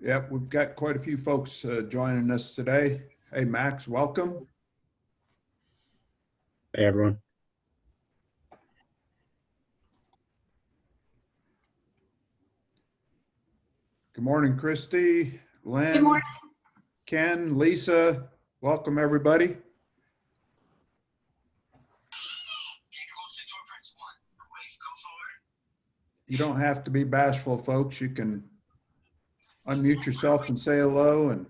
Yep, we've got quite a few folks joining us today. Hey, Max, welcome. Hey, everyone. Good morning, Christy, Lynn, Good morning. Ken, Lisa. Welcome, everybody. You don't have to be bashful, folks. You can unmute yourself and say hello. And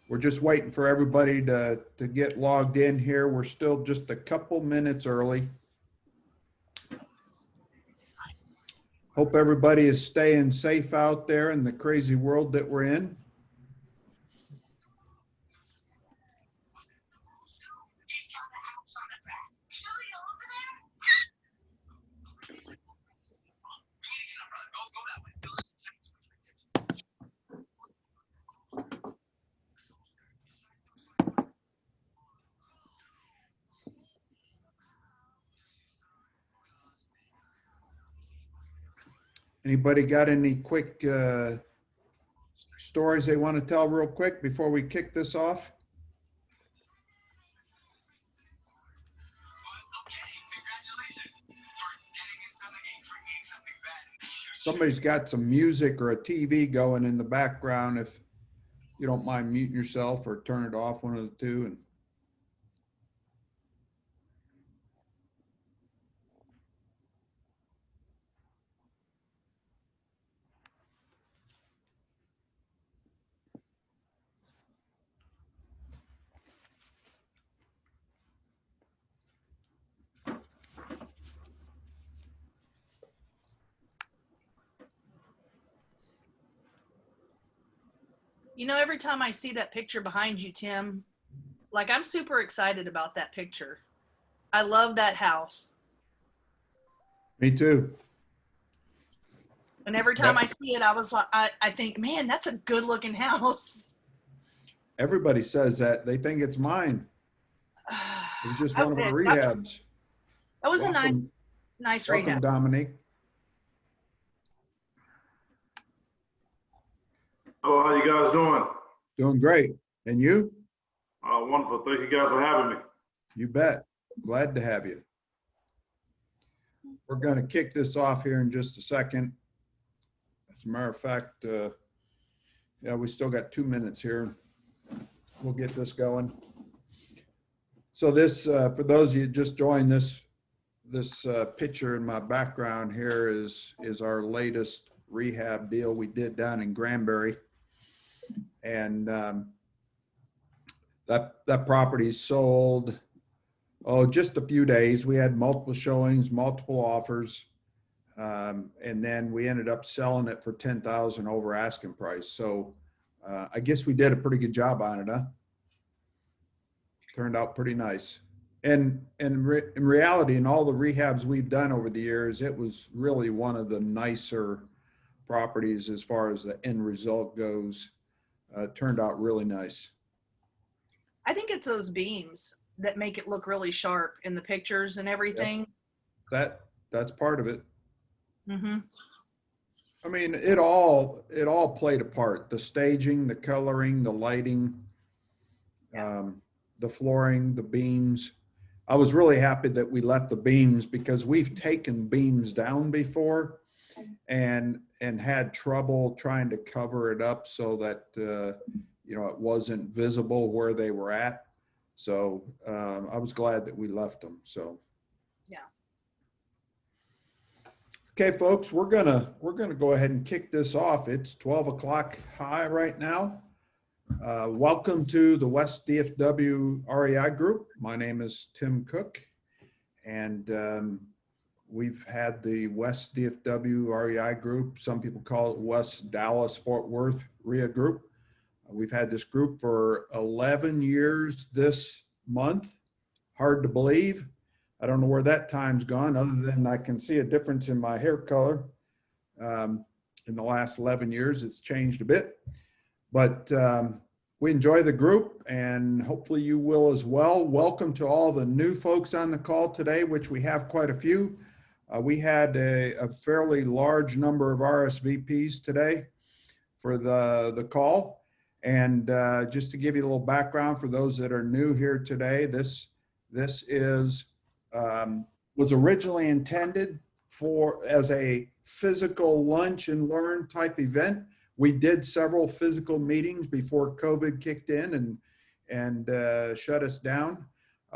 we're just waiting for everybody to get logged in here. We're still just a couple minutes early. Hope everybody is staying safe out there in the crazy world that we're in. Anybody got any quick stories they want to tell real quick before we kick this off? Somebody's got some music or a TV going in the background. If you don't mind muting yourself or turn it off, one of the two. And You know, every time I see that picture behind you, Tim, like I'm super excited about that picture. I love that house. me too. And every time I see it, I was like, I think, man, that's a good looking house. Everybody says that. They think it's mine. It was just one of our rehabs. That was Welcome. a nice Welcome, rehab. Dominique. Hello, how you guys doing? Doing great. And you? Wonderful. Thank you guys for having me. You bet. Glad to have you. We're going to kick this off here in just a second. As a matter of fact, yeah, we still got 2 minutes here. We'll get this going. So this, for those of you just joined, this picture in my background here is our latest rehab deal we did down in Granbury. And that property sold, just a few days. We had multiple showings, multiple offers. And then we ended up selling it for $10,000 over asking price. So I guess we did a pretty good job on it, huh? Turned out pretty nice. And in reality, in all the rehabs we've done over the years, it was really one of the nicer properties as far as the end result goes. Turned out really nice. I think it's those beams that make it look really sharp in the pictures and everything. Yep. That's part of it. Mm-hmm. I mean, it all played a part. The staging, the coloring, the lighting, the flooring, the beams. I was really happy that we left the beams because we've taken beams down before and had trouble trying to cover it up so that it wasn't visible where they were at. So I was glad that we left them. So yeah. Okay, folks, we're gonna go ahead and kick this off. It's 12 o'clock high right now. Welcome to the West DFW REI Group. My name is Tim Cook, and we've had the West DFW REI Group. Some people call it West Dallas Fort Worth REI Group. We've had this group for 11 years this month. Hard to believe. I don't know where that time's gone, other than I can see a difference in my hair color. In the last 11 years, it's changed a bit. But we enjoy the group, and hopefully you will as well. Welcome to all the new folks on the call today, which we have quite a few. We had a fairly large number of RSVPs today for the call. And just to give you a little background for those that are new here today, this is was originally intended as a physical lunch and learn type event. We did several physical meetings before COVID kicked in and shut us down.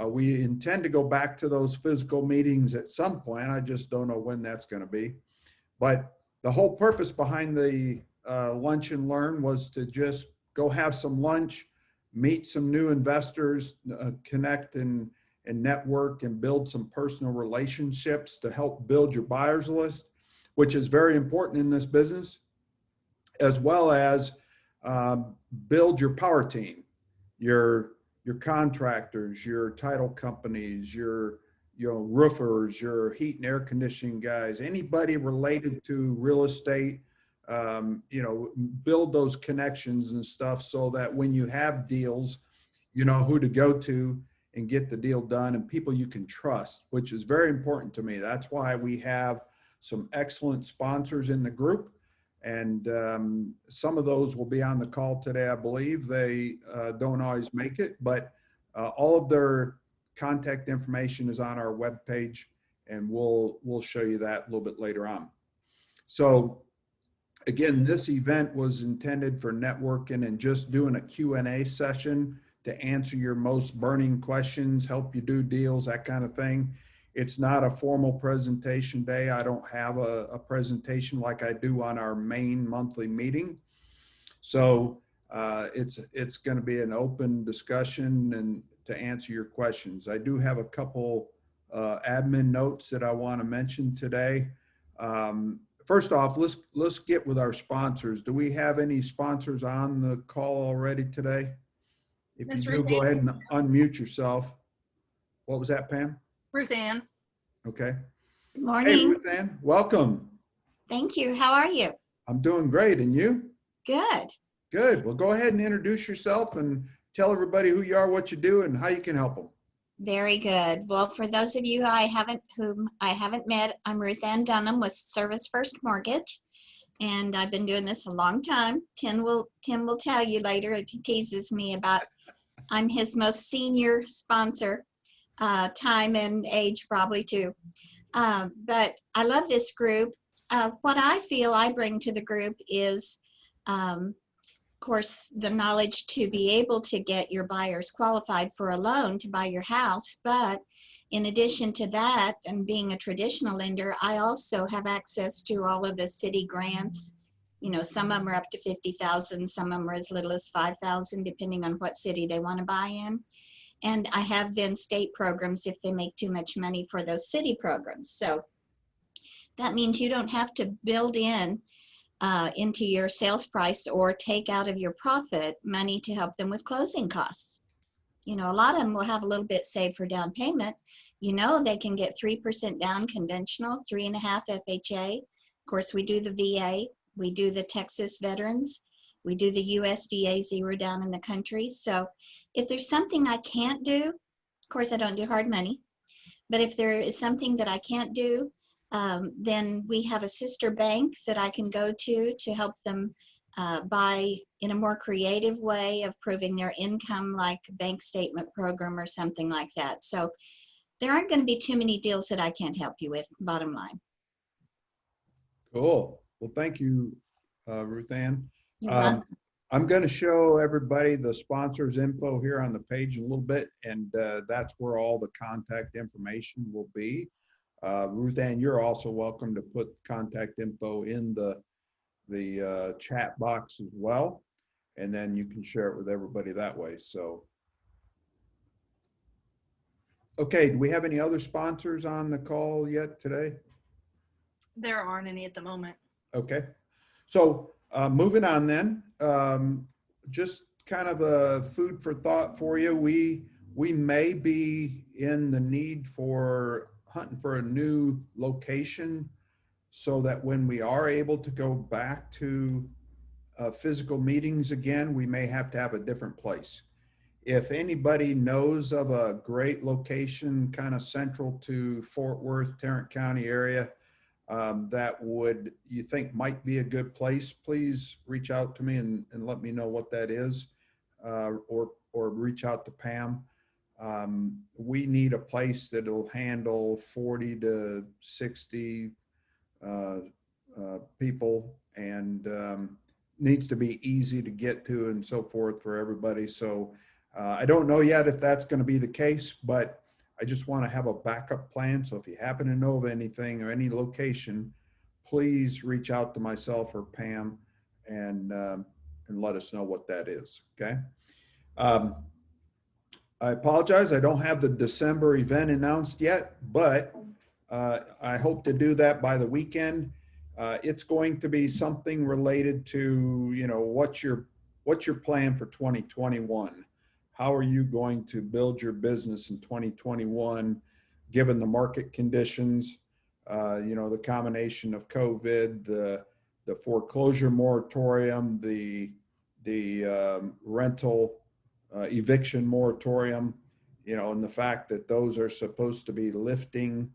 We intend to go back to those physical meetings at some point. I just don't know when that's going to be. But the whole purpose behind the lunch and learn was to just go have some lunch, meet some new investors, connect and network and build some personal relationships to help build your buyers list, which is very important in this business, as well as build your power team, your contractors, your title companies, your roofers, your heat and air conditioning guys, anybody related to real estate, build those connections and stuff so that when you have deals, you know who to go to and get the deal done, and people you can trust, which is very important to me. That's why we have some excellent sponsors in the group. And some of those will be on the call today, I believe. They don't always make it, but all of their contact information is on our webpage, and we'll show you that a little bit later on. So again, this event was intended for networking and just doing a Q&A session to answer your most burning questions, help you do deals, that kind of thing. It's not a formal presentation day. I don't have a presentation like I do on our main monthly meeting. So it's going to be an open discussion and to answer your questions. I do have a couple admin notes that I want to mention today. First off, let's get with our sponsors. Do we have any sponsors on the call already today? If Ms. you do, Ruth go Ann. ahead and unmute yourself. What was that, Pam? Ruth Ann. Okay. Good Hey, morning. Ruth Ann, welcome. Thank you. How are you? I'm doing great. And you? Good. Good. Well, go ahead and introduce yourself and tell everybody who you are, what you do, and how you can help them. Very good. Well, for those of you whom I haven't met, I'm Ruth Ann Dunham with Service First Mortgage, and I've been doing this a long time. Tim will tell you later. He teases me about I'm his most senior sponsor, time and age probably too. But I love this group. What I feel I bring to the group is, of course, the knowledge to be able to get your buyers qualified for a loan to buy your house. But in addition to that, and being a traditional lender, I also have access to all of the city grants. You know, some of them are up to 50,000, some of them are as little as 5,000, depending on what city they want to buy in. And I have then state programs if they make too much money for those city programs. So that means you don't have to build into your sales price or take out of your profit money to help them with closing costs. You know, a lot of them will have a little bit saved for down payment. You know, they can get 3% down conventional, 3.5 FHA. Of course, we do the VA, we do the Texas veterans, we do the USDA zero down in the country. So if there's something I can't do, of course I don't do hard money, but if there is something that I can't do, then we have a sister bank that I can go to help them buy in a more creative way of proving their income, like a bank statement program or something like that. So there aren't going to be too many deals that I can't help you with, bottom line. Cool. Well, thank you, Ruth Ann. You're welcome. I'm going to show everybody the sponsors info here on the page in a little bit, and that's where all the contact information will be. Ruth Ann, you're also welcome to put contact info in the chat box as well, and then you can share it with everybody that way. So, okay, do we have any other sponsors on the call yet today? There aren't any at the moment. Okay, so moving on then, just kind of a food for thought for you. We may be in the need for hunting for a new location so that when we are able to go back to physical meetings again, we may have to have a different place. If anybody knows of a great location kind of central to Fort Worth, Tarrant County area, that you think might be a good place, please reach out to me and let me know what that is, or reach out to Pam. We need a place that'll handle 40 to 60 people, and needs to be easy to get to and so forth for everybody. So I don't know yet if that's going to be the case, but I just want to have a backup plan. So if you happen to know of anything or any location, please reach out to myself or Pam and let us know what that is. Okay. I apologize. I don't have the December event announced yet, but I hope to do that by the weekend. It's going to be something related to, what's your plan for 2021? How are you going to build your business in 2021, given the market conditions, the combination of COVID, the foreclosure moratorium, the rental eviction moratorium, and the fact that those are supposed to be lifting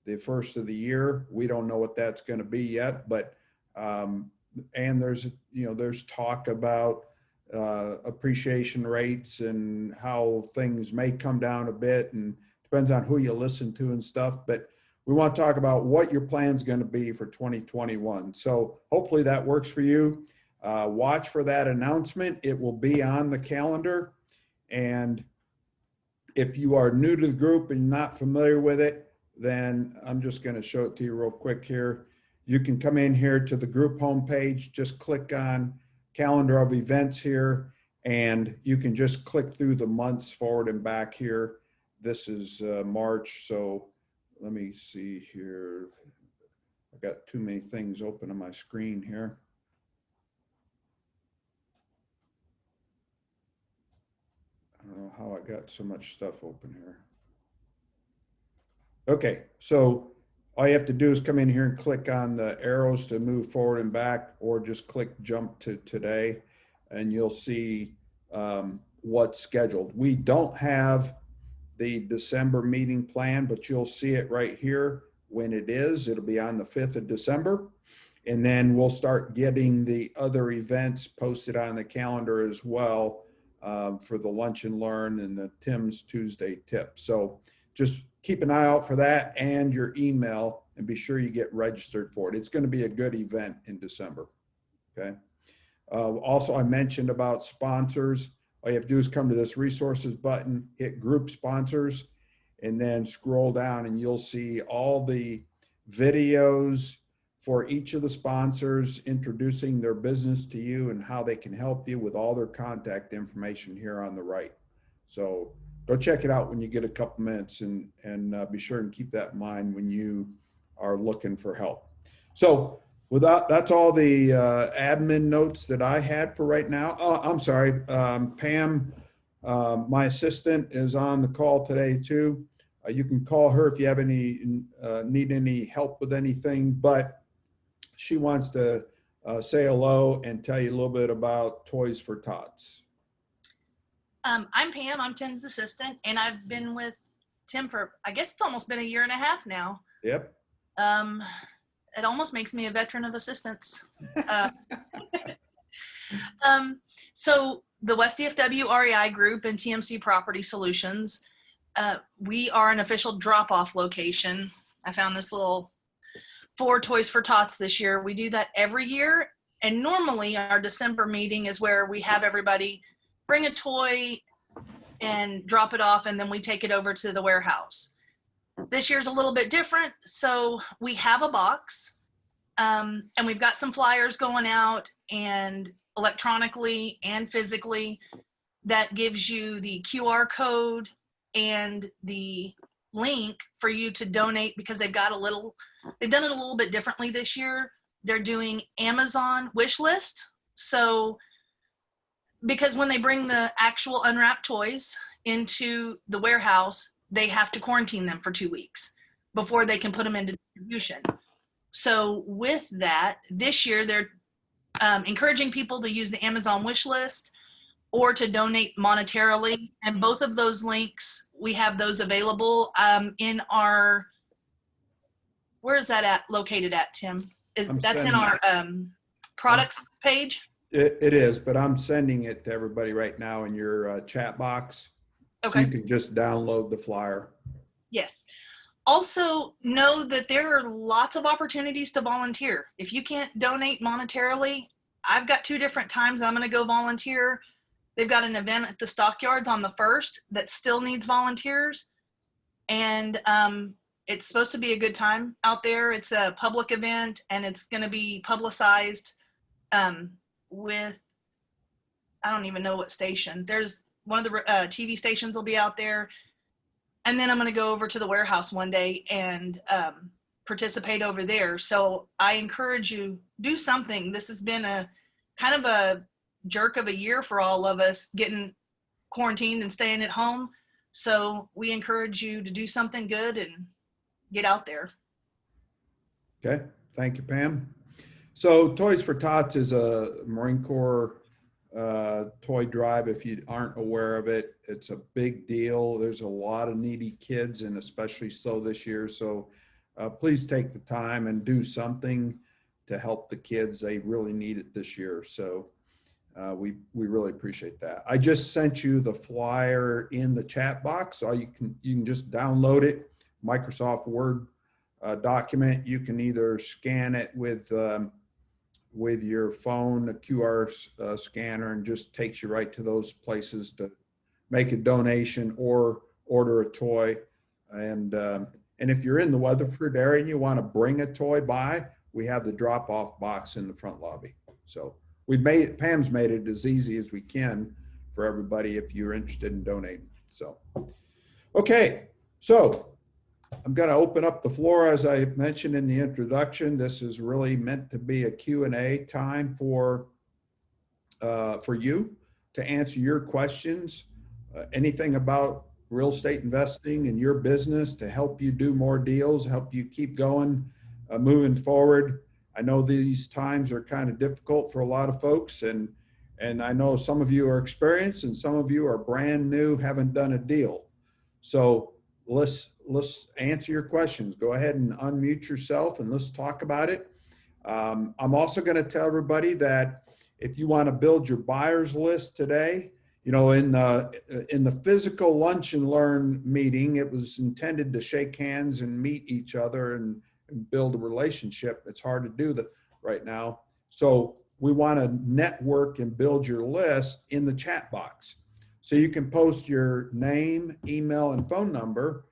the first of the year. We don't know what that's going to be yet, but and there's talk about appreciation rates and how things may come down a bit, and depends on who you listen to and stuff. But we want to talk about what your plan is going to be for 2021. So hopefully that works for you. Watch for that announcement. It will be on the calendar. And if you are new to the group and not familiar with it, then I'm just going to show it to you real quick here. You can come in here to the group homepage, just click on calendar of events here, and you can just click through the months forward and back here. This is March, so let me see here. I got too many things open on my screen here. I don't know how I got so much stuff open here. Okay, so all you have to do is come in here and click on the arrows to move forward and back, or just click jump to today, and you'll see what's scheduled. We don't have the December meeting plan, but you'll see it right here when it is. It'll be on the 5th of December. And then we'll start getting the other events posted on the calendar as well, for the Lunch and Learn and the Tim's Tuesday tip. So just keep an eye out for that and your email, and be sure you get registered for it. It's going to be a good event in December. Okay. Also, I mentioned about sponsors. All you have to do is come to this resources button, hit group sponsors, and then scroll down, and you'll see all the videos for each of the sponsors introducing their business to you and how they can help you, with all their contact information here on the right. So go check it out when you get a couple minutes, and be sure and keep that in mind when you are looking for help. So that's all the admin notes that I had for right now. Oh, I'm sorry. Pam, my assistant, is on the call today too. You can call her if you have need any help with anything, but she wants to say hello and tell you a little bit about Toys for Tots. I'm Pam. I'm Tim's assistant, and I've been with Tim for, I guess it's almost been 1.5 years now. Yep. It almost makes me a veteran of assistance. So the West DFW REI Group and TMC Property Solutions, we are an official drop-off location. I found this little 4 Toys for Tots this year. We do that every year, and normally our December meeting is where we have everybody bring a toy and drop it off, and then we take it over to the warehouse. This year's a little bit different, so we have a box, and we've got some flyers going out, and electronically and physically, that gives you the QR code and the link for you to donate, because they've done it a little bit differently this year. They're doing Amazon wish list. So because when they bring the actual unwrapped toys into the warehouse, they have to quarantine them for 2 weeks before they can put them into distribution. So with that, this year they're encouraging people to use the Amazon wish list or to donate monetarily. And both of those links, we have those available in our Where is that located at, Tim? I'm That's in sending our products page? It is, but I'm sending it to everybody right now in your chat box. So you Okay. can just download the flyer. Yes. Also, know that there are lots of opportunities to volunteer. If you can't donate monetarily, I've got 2 different times I'm going to go volunteer. They've got an event at the stockyards on the 1st that still needs volunteers. And it's supposed to be a good time out there. It's a public event and it's going to be publicized with, I don't even know what station. There's one of the TV stations will be out there. And then I'm going to go over to the warehouse one day and participate over there. So I encourage you, do something. This has been a kind of a jerk of a year for all of us, getting quarantined and staying at home. So we encourage you to do something good and get out there. Okay, thank you, Pam. So Toys for Tots is a Marine Corps toy drive. If you aren't aware of it, it's a big deal. There's a lot of needy kids, and especially so this year. So please take the time and do something to help the kids. They really need it this year. So we really appreciate that. I just sent you the flyer in the chat box, so you can just download it, Microsoft Word document. You can either scan it with your phone, a QR scanner, and just takes you right to those places to make a donation or order a toy. And if you're in the Weatherford area and you want to bring a toy by, we have the drop-off box in the front lobby. So Pam's made it as easy as we can for everybody if you're interested in donating. So, okay, so I'm going to open up the floor. As I mentioned in the introduction, this is really meant to be a Q&A time for you to answer your questions, anything about real estate investing in your business to help you do more deals, help you keep going, moving forward. I know these times are kind of difficult for a lot of folks, and I know some of you are experienced and some of you are brand new, haven't done a deal. So let's answer your questions. Go ahead and unmute yourself and let's talk about it. I'm also going to tell everybody that if you want to build your buyers list today, you know, in the physical lunch and learn meeting, it was intended to shake hands and meet each other and build a relationship. It's hard to do that right now. So we want to network and build your list in the chat box. So you can post your name, email, and phone number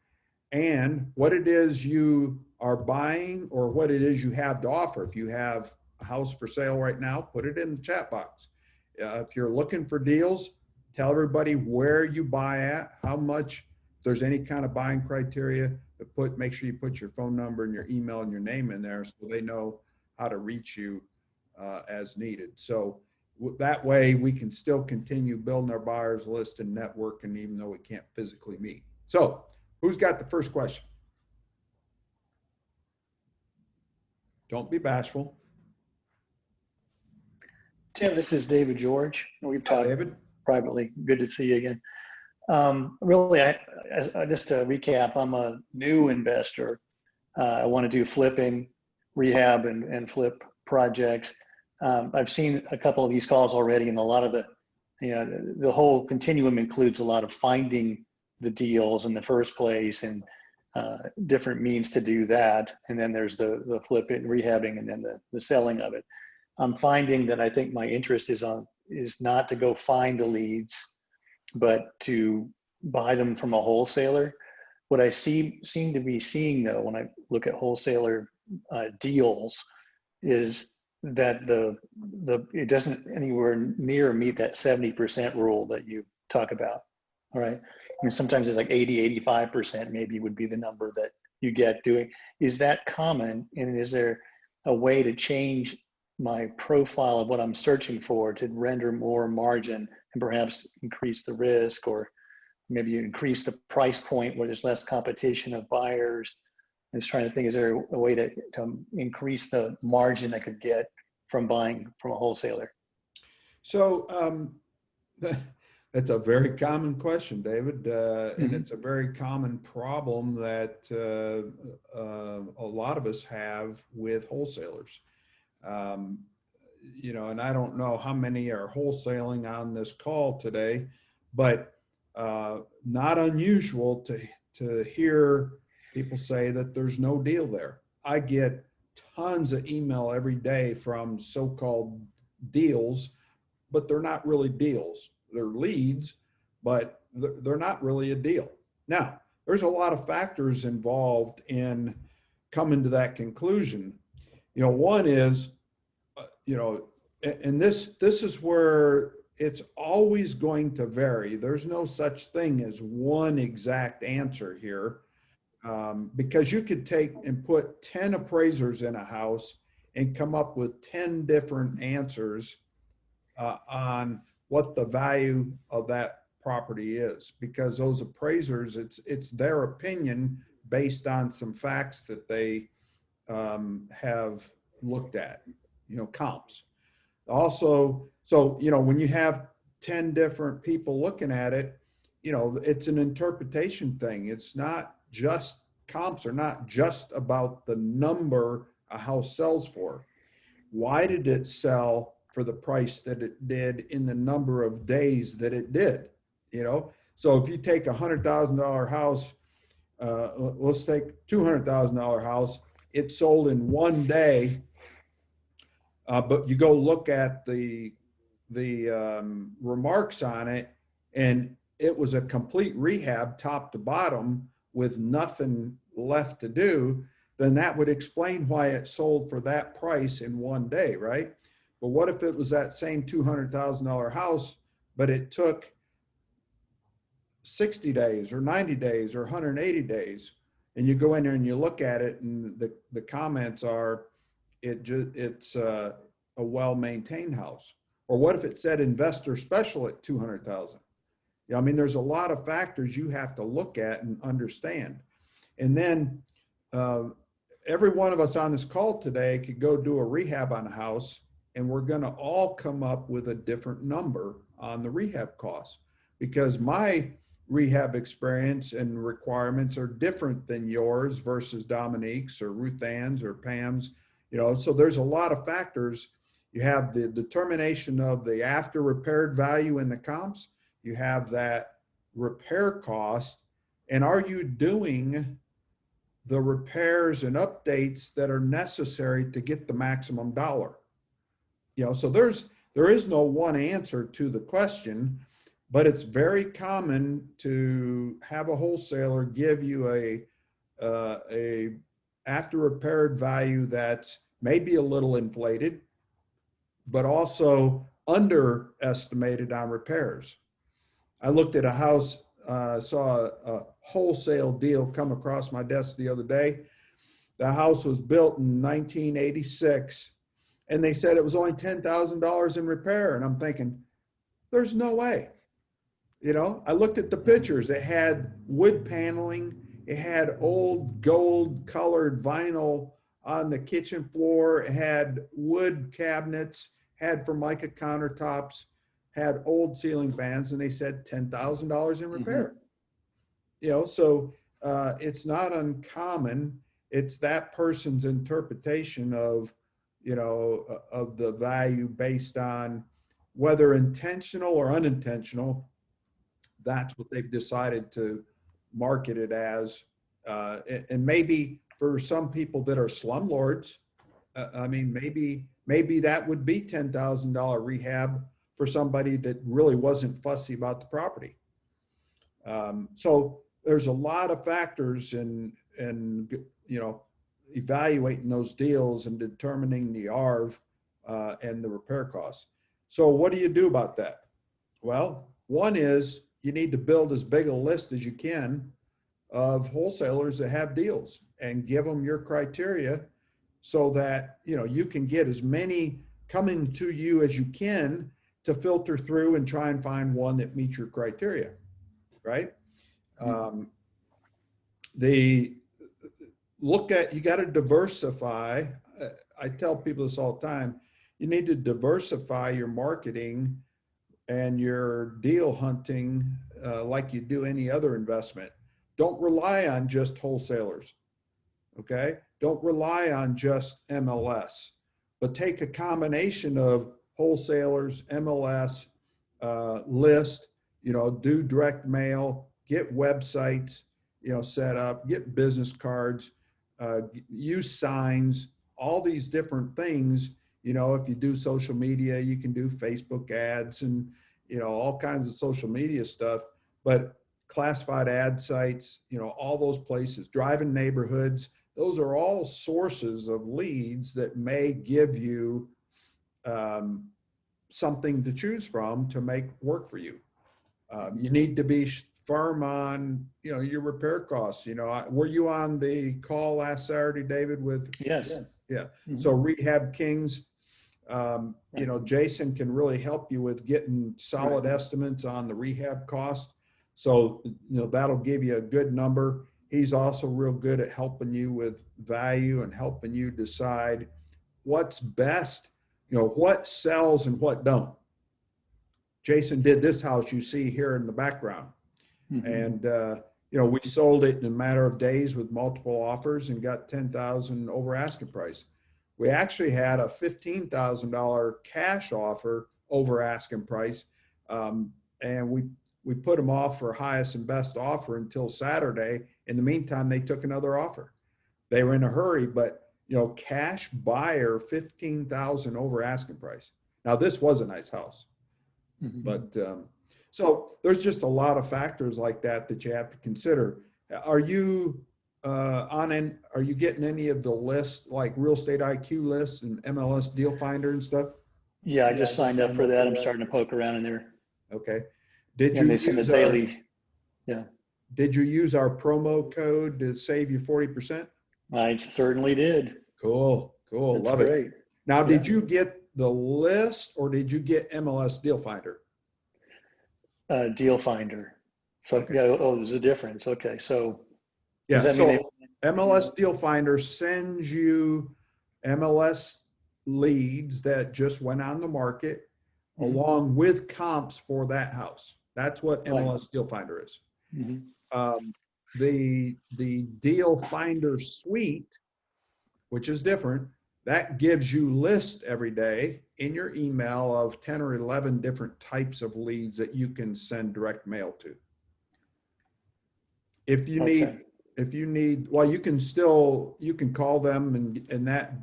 and what it is you are buying or what it is you have to offer. If you have a house for sale right now, put it in the chat box. If you're looking for deals, tell everybody where you buy at, how much, if there's any kind of buying criteria, make sure you put your phone number and your email and your name in there so they know how to reach you as needed. So that way we can still continue building our buyers list and networking even though we can't physically meet. So who's got the first question? Don't be bashful. Tim, this is David George. We've talked David. privately. Good to see you again. Really, just to recap, I'm a new investor. I want to do flipping, rehab, and flip projects. I've seen a couple of these calls already, and a lot of the whole continuum includes a lot of finding the deals in the first place and different means to do that. And then there's the flipping, rehabbing, and then the selling of it. I'm finding that I think my interest is not to go find the leads, but to buy them from a wholesaler. What I seem to be seeing though, when I look at wholesaler deals, is that it doesn't anywhere near meet that 70% rule that you talk about. All right. I mean, sometimes it's like 80, 85% maybe would be the number that you get doing. Is that common? And is there a way to change my profile of what I'm searching for to render more margin and perhaps increase the risk, or maybe increase the price point where there's less competition of buyers? I'm just trying to think, is there a way to increase the margin I could get from buying from a wholesaler? So It's a very common question, David, and Mhm. it's a very common problem that a lot of us have with wholesalers. Um, and I don't know how many are wholesaling on this call today, but not unusual to hear people say that there's no deal there. I get tons of email every day from so-called deals, but they're not really deals. They're leads, but they're not really a deal. Now, there's a lot of factors involved in coming to that conclusion. One is, and this is where it's always going to vary. There's no such thing as one exact answer here, because you could take and put 10 appraisers in a house and come up with 10 different answers on what the value of that property is, because those appraisers, it's their opinion based on some facts that they have looked at, comps. Also, so when you have 10 different people looking at it, it's an interpretation thing. It's not just, comps are not just about the number a house sells for. Why did it sell for the price that it did in the number of days that it did? So if you take $100,000 house, let's take $200,000 house, it sold in one day, but you go look at the remarks on it, and it was a complete rehab top to bottom with nothing left to do, then that would explain why it sold for that price in one day, right? But what if it was that same $200,000 house, but it took 60 days or 90 days or 180 days? And you go in there and you look at it, and the comments are, it's a well-maintained house. Or what if it said investor special at 200,000? I mean, there's a lot of factors you have to look at and understand. And then every one of us on this call today could go do a rehab on a house, and we're going to all come up with a different number on the rehab costs, because my rehab experience and requirements are different than yours versus Dominique's or Ruth Ann's or Pam's. So there's a lot of factors. You have the determination of the after repaired value in the comps. You have that repair cost. And are you doing the repairs and updates that are necessary to get the maximum dollar? So there is no one answer to the question, but it's very common to have a wholesaler give you a after repaired value that's maybe a little inflated, but also underestimated on repairs. I looked at a house, saw a wholesale deal come across my desk the other day. The house was built in 1986, and they said it was only $10,000 in repair. And I'm thinking, there's no way. I looked at the pictures. It had wood paneling. It had old gold colored vinyl on the kitchen floor. It had wood cabinets, had Formica countertops, had old ceiling fans, and they said $10,000 in repair. So it's not uncommon. It's that person's interpretation of, of the value based on whether intentional or unintentional. That's what they've decided to market it as. And maybe for some people that are slumlords, I mean, maybe that would be $10,000 rehab for somebody that really wasn't fussy about the property. So there's a lot of factors in evaluating those deals and determining the ARV and the repair costs. So what do you do about that? Well, one is you need to build as big a list as you can of wholesalers that have deals and give them your criteria, so that you can get as many coming to you as you can to filter through and try and find one that meets your criteria, right? You got to diversify. I tell people this all the time. You need to diversify your marketing and you're deal hunting like you do any other investment, don't rely on just wholesalers. Okay. Don't rely on just MLS, but take a combination of wholesalers, MLS, list, do direct mail, get websites, set up, get business cards, use signs, all these different things. If you do social media, you can do Facebook ads and, all kinds of social media stuff, but classified ad sites, all those places, driving neighborhoods, those are all sources of leads that may give you something to choose from to make work for you. You need to be firm on, your repair costs. Were you on the call last Saturday, David, with? Yes. Yeah. Mhm. So Rehab Kings, Jason can really help you with getting solid estimates on the rehab cost. So, that'll give you a good number. He's also real good at helping you with value and helping you decide what's best, what sells and what don't. Jason did this house you see here in the background. Mhm. And, we sold it in a matter of days with multiple offers and got 10,000 over asking price. We actually had a $15,000 cash offer over asking price. And we put them off for highest and best offer until Saturday. In the meantime, they took another offer. They were in a hurry, but cash buyer, 15,000 over asking price. Now this was a nice house, Mhm. but so there's just a lot of factors like that you have to consider. Are you are you getting any of the lists like Real Estate IQ lists and MLS Deal Finder and stuff? Yeah, I just signed up for that. I'm starting to poke around in there. Okay. Did you And they send a use our, daily. Yeah, did you use our promo code to save you 40%? I certainly did. Cool. That's Love it. great. Now, did Yeah. you get the list or did you get MLS Deal Finder? Deal Finder. So, Okay. yeah, oh, there's a difference. Okay, so Yeah. does that mean So MLS Deal Finder sends you MLS leads that just went on the market Mhm. along with comps for that house. That's what Right. MLS Deal Finder is. Mhm. The Deal Finder suite, which is different, that gives you lists every day in your email of 10 or 11 different types of leads that you can send direct mail to. If you need, well, you can call them and that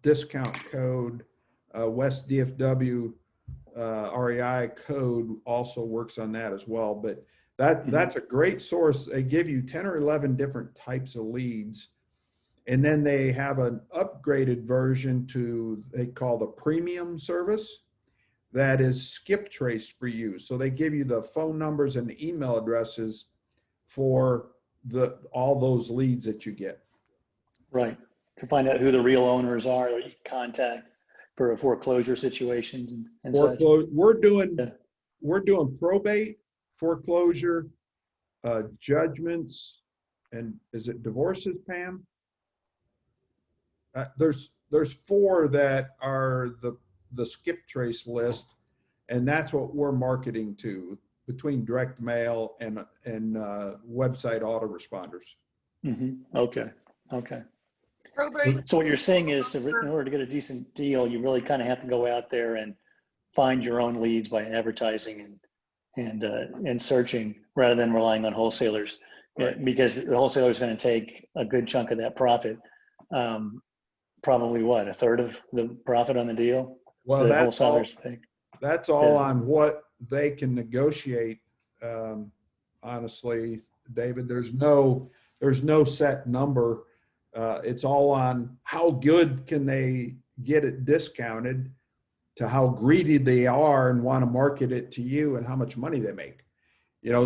discount code, West DFW REI code also works on that as well. But that's a great source. They give you 10 or 11 different types of leads. And then they have an upgraded version to, they call the premium service that is skip trace for you. So they give you the phone numbers and the email addresses for all those leads that you get. Right. To find out who the real owners are that you can contact for foreclosure situations and such. We're doing probate, foreclosure, judgments, and is it divorces, Pam? There's 4 that are the skip trace list, and that's what we're marketing to between direct mail and website autoresponders. Okay. Probate. So what you're saying is, in order to get a decent deal, you really kind of have to go out there and find your own leads by advertising and searching rather than relying on wholesalers. Right. Because the wholesaler is going to take a good chunk of that profit. Probably what, a third of the profit on the deal? Well, The wholesalers pay. that's all Yeah. on what they can negotiate. Honestly, David, there's no set number. It's all on how good can they get it discounted to how greedy they are and want to market it to you and how much money they make.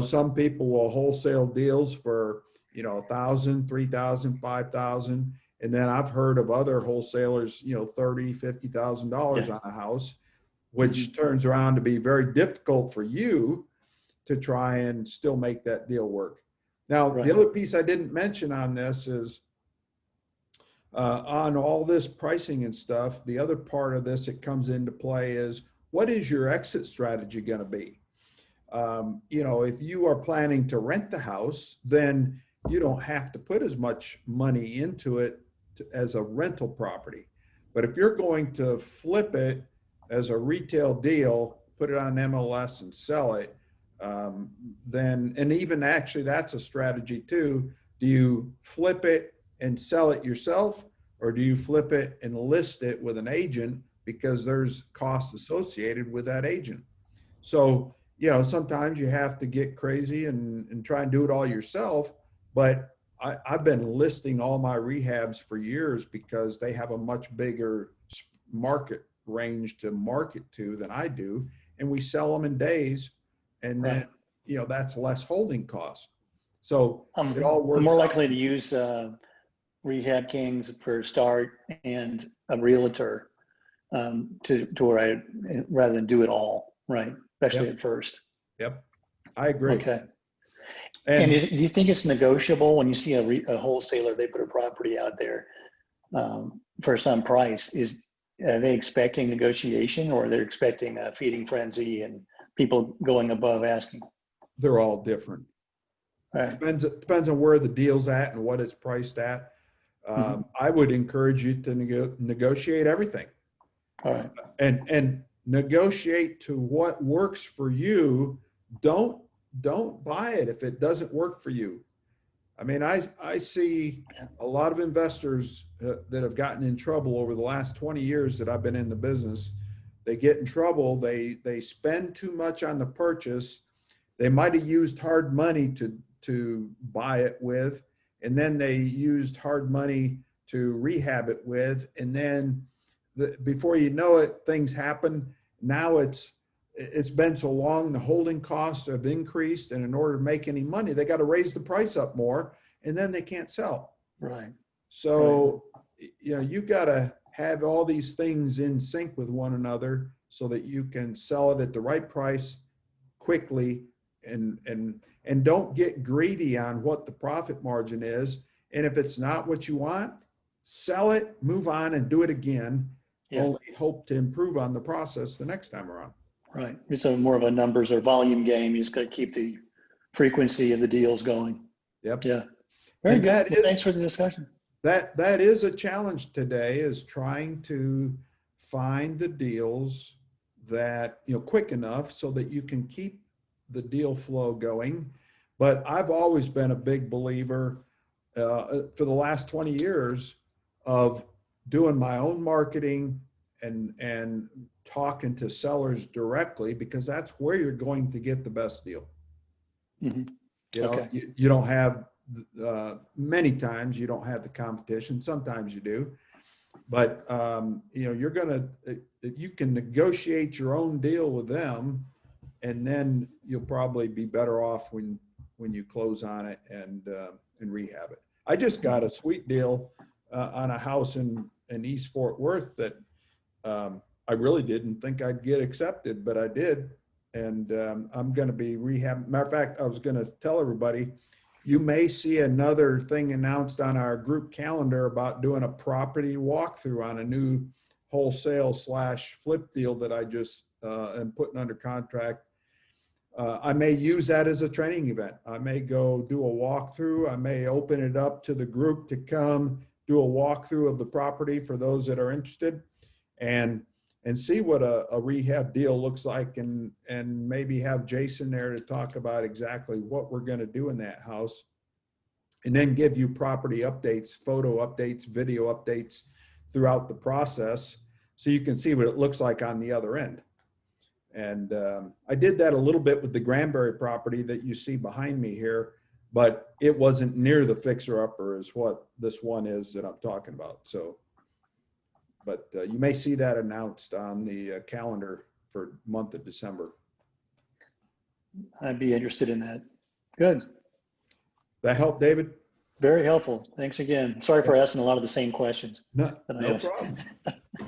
Some people will wholesale deals for, $1,000, $3,000, $5,000. And then I've heard of other wholesalers, $30,000, $50,000 Yeah. on a house, which turns around to be very difficult for you to try and still make that deal work. Now, Right. the other piece I didn't mention on this is on all this pricing and stuff, the other part of this that comes into play is what is your exit strategy going to be? You know, if you are planning to rent the house, then you don't have to put as much money into it as a rental property. But if you're going to flip it as a retail deal, put it on MLS and sell it, then, and even actually that's a strategy too. Do you flip it and sell it yourself, or do you flip it and list it with an agent, because there's costs associated with that agent? So, you know, sometimes you have to get crazy and try and do it all yourself. But I've been listing all my rehabs for years because they have a much bigger market range to market to than I do. And we sell them in days, and then, you know, that's less holding costs. So it all works. I'm more out. likely to use Rehab Kings for a start and a realtor to where I, rather than do it all, right? Especially Yep. at first. Yep, I agree. Okay. And do you think it's negotiable when you see a wholesaler, they put a property out there for some price? Are they expecting negotiation, or they're expecting a feeding frenzy and people going above asking? they're all different. Right. Depends on where the deal's at and what it's priced at. I would encourage you to negotiate everything. All right. And negotiate to what works for you. Don't buy it if it doesn't work for you. I mean, I see a lot of investors that have gotten in trouble over the last 20 years that I've been in the business. They get in trouble. They spend too much on the purchase. They might have used hard money to buy it with, and then they used hard money to rehab it with, and then before you know it, things happen. Now it's been so long, the holding costs have increased, and in order to make any money, they got to raise the price up more, and then they can't sell. Right. So, you know, you've got to have all these things in sync with one another so that you can sell it at the right price quickly, and don't get greedy on what the profit margin is. And if it's not what you want, sell it, move on, and do it again. Yeah. Only hope to improve on the process the next time around. Right. It's more of a numbers or volume game. You just got to keep the frequency of the deals going. Yep. Yeah. Very And good. Well, thanks for the discussion. That is a challenge today, is trying to find the deals that, you know, quick enough so that you can keep the deal flow going. But I've always been a big believer for the last 20 years of doing my own marketing and talking to sellers directly, because that's where you're going to get the best deal. Mm-hmm. You know, Okay. you don't have, many times you don't have the competition. Sometimes you do, but you know, you can negotiate your own deal with them, and then you'll probably be better off when you close on it and rehab it. I just got a sweet deal on a house in East Fort Worth that I really didn't think I'd get accepted, but I did. And I'm going to be rehab. Matter of fact, I was going to tell everybody, you may see another thing announced on our group calendar about doing a property walkthrough on a new wholesale / flip deal that I just am putting under contract. I may use that as a training event. I may go do a walkthrough. I may open it up to the group to come do a walkthrough of the property for those that are interested, and see what a rehab deal looks like, and maybe have Jason there to talk about exactly what we're going to do in that house, and then give you property updates, photo updates, video updates throughout the process, so you can see what it looks like on the other end. And I did that a little bit with the Granbury property that you see behind me here, but it wasn't near the fixer-upper as what this one is that I'm talking about. So, but you may see that announced on the calendar for month of December. I'd be interested in that. Good. That help, David? Very helpful. Thanks again. Sorry for asking a lot of the same questions. No have. problem.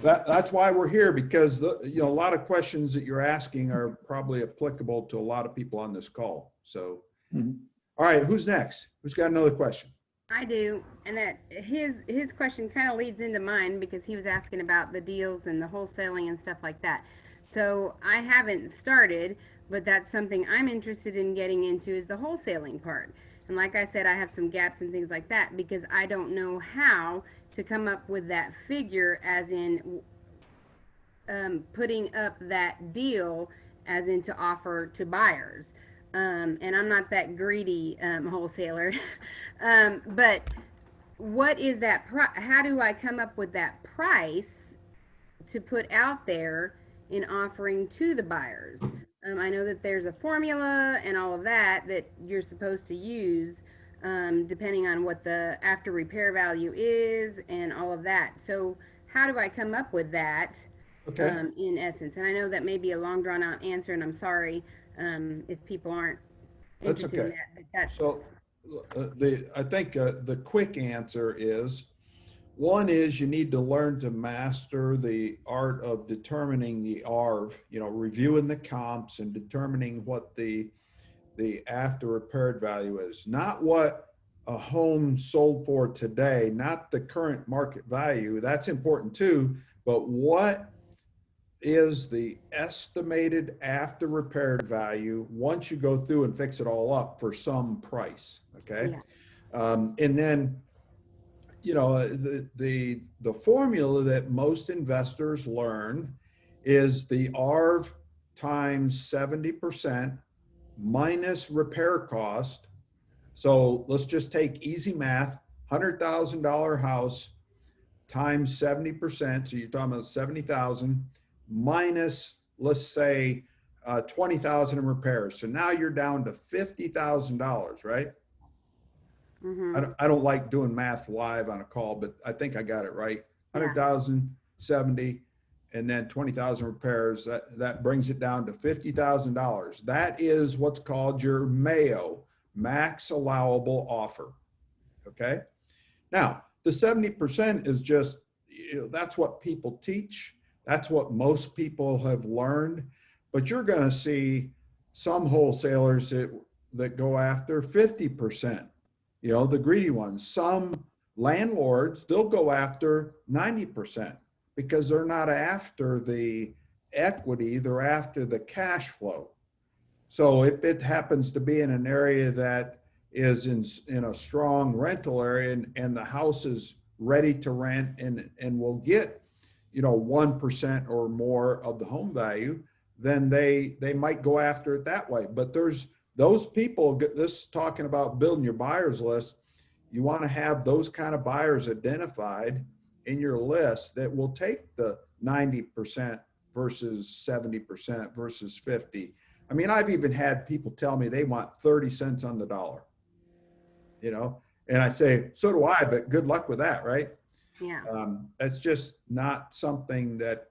That's why we're here, because you know, a lot of questions that you're asking are probably applicable to a lot of people on this call. So, All right, who's next? Who's got another question? I do, and that his question kind of leads into mine, because he was asking about the deals and the wholesaling and stuff like that. So I haven't started, but that's something I'm interested in getting into, is the wholesaling part. And like I said, I have some gaps and things like that because I don't know how to come up with that figure, as in putting up that deal as in to offer to buyers. And I'm not that greedy wholesaler. But what is that how do I come up with that price to put out there in offering to the buyers? I know that there's a formula and all of that that you're supposed to use, depending on what the after repair value is and all of that. So how do I come up with that? Okay. In essence? And I know that may be a long drawn out answer, and I'm sorry if people aren't That's interested in okay. that. But that's So I think the quick answer is, one is you need to learn to master the art of determining the ARV, reviewing the comps and determining what the after repaired value is, not what a home sold for today, not the current market value. That's important too, but what is the estimated after repaired value once you go through and fix it all up for some price. Okay. yeah. And then, the formula that most investors learn is the ARV times 70% minus repair cost. So let's just take easy math, $100,000 house times 70%. So you're talking about 70,000 minus, let's say, 20,000 in repairs. So now you're down to $50,000, right? I don't like doing math live on a call, but I think I got it right. 100,000, 70, and then 20,000 repairs. That brings it down to $50,000. That is what's called your MAO, max allowable offer. Okay. Now, the 70% is just, that's what people teach. That's what most people have learned. But you're going to see some wholesalers that go after 50%, the greedy ones. Some landlords, they'll go after 90% because they're not after the equity, they're after the cash flow. So if it happens to be in an area that is in a strong rental area and the house is ready to rent and will get 1% or more of the home value, then they might go after it that way. But there's those people, this is talking about building your buyers list. You want to have those kind of buyers identified in your list that will take the 90% versus 70% versus 50. I mean, I've even had people tell me they want 30 cents on the dollar, and I say, so do I, but good luck with that, right? Yeah. That's just not something that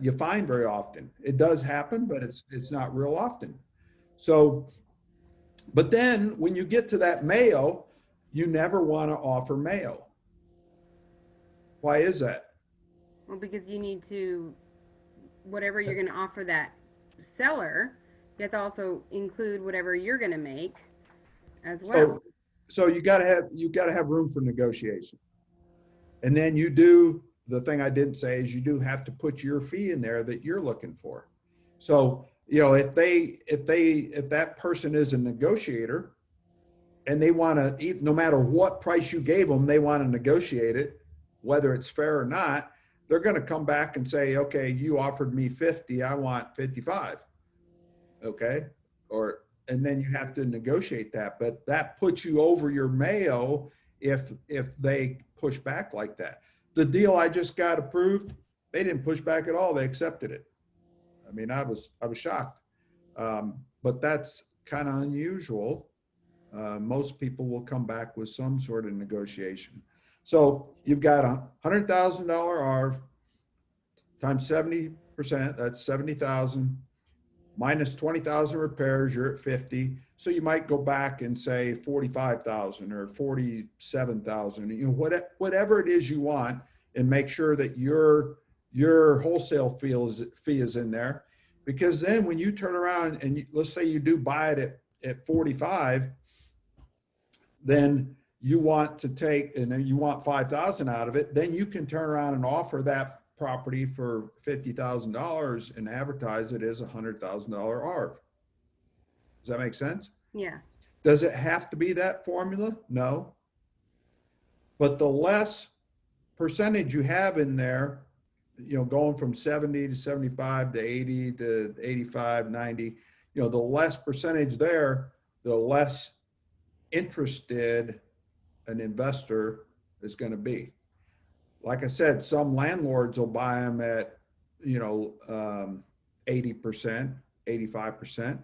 you find very often. It does happen, but it's not real often. So, but then when you get to that Mayo, you never want to offer Mayo. Why is that? Well, because you need to, whatever you're going to offer that seller, you have to also include whatever you're going to make as well. So you got to have room for negotiation. And then you do, the thing I didn't say is you do have to put your fee in there that you're looking for. So, if that person is a negotiator and they want to, no matter what price you gave them, they want to negotiate it, whether it's fair or not, they're going to come back and say, okay, you offered me 50, I want 55. Okay. And then you have to negotiate that, but that puts you over your Mayo if they push back like that. The deal I just got approved, they didn't push back at all. They accepted it. I mean, I was shocked. But that's kind of unusual. Most people will come back with some sort of negotiation. So you've got $100,000 ARV times 70%, that's 70,000. Minus 20,000 repairs, you're at 50. So you might go back and say 45,000 or 47,000, whatever it is you want, and make sure that your wholesale fee is in there. Because then when you turn around and let's say you do buy it at 45, then you want to take, and then you want 5,000 out of it, then you can turn around and offer property for $50,000 and advertise it as $100,000 ARV. Does that make sense? Yeah. Does it have to be that formula? No. But the less percentage you have in there, going from 70 to 75 to 80 to 85, 90, the less percentage there, the less interested an investor is going to be. Like I said, some landlords will buy them at, 80%, 85%.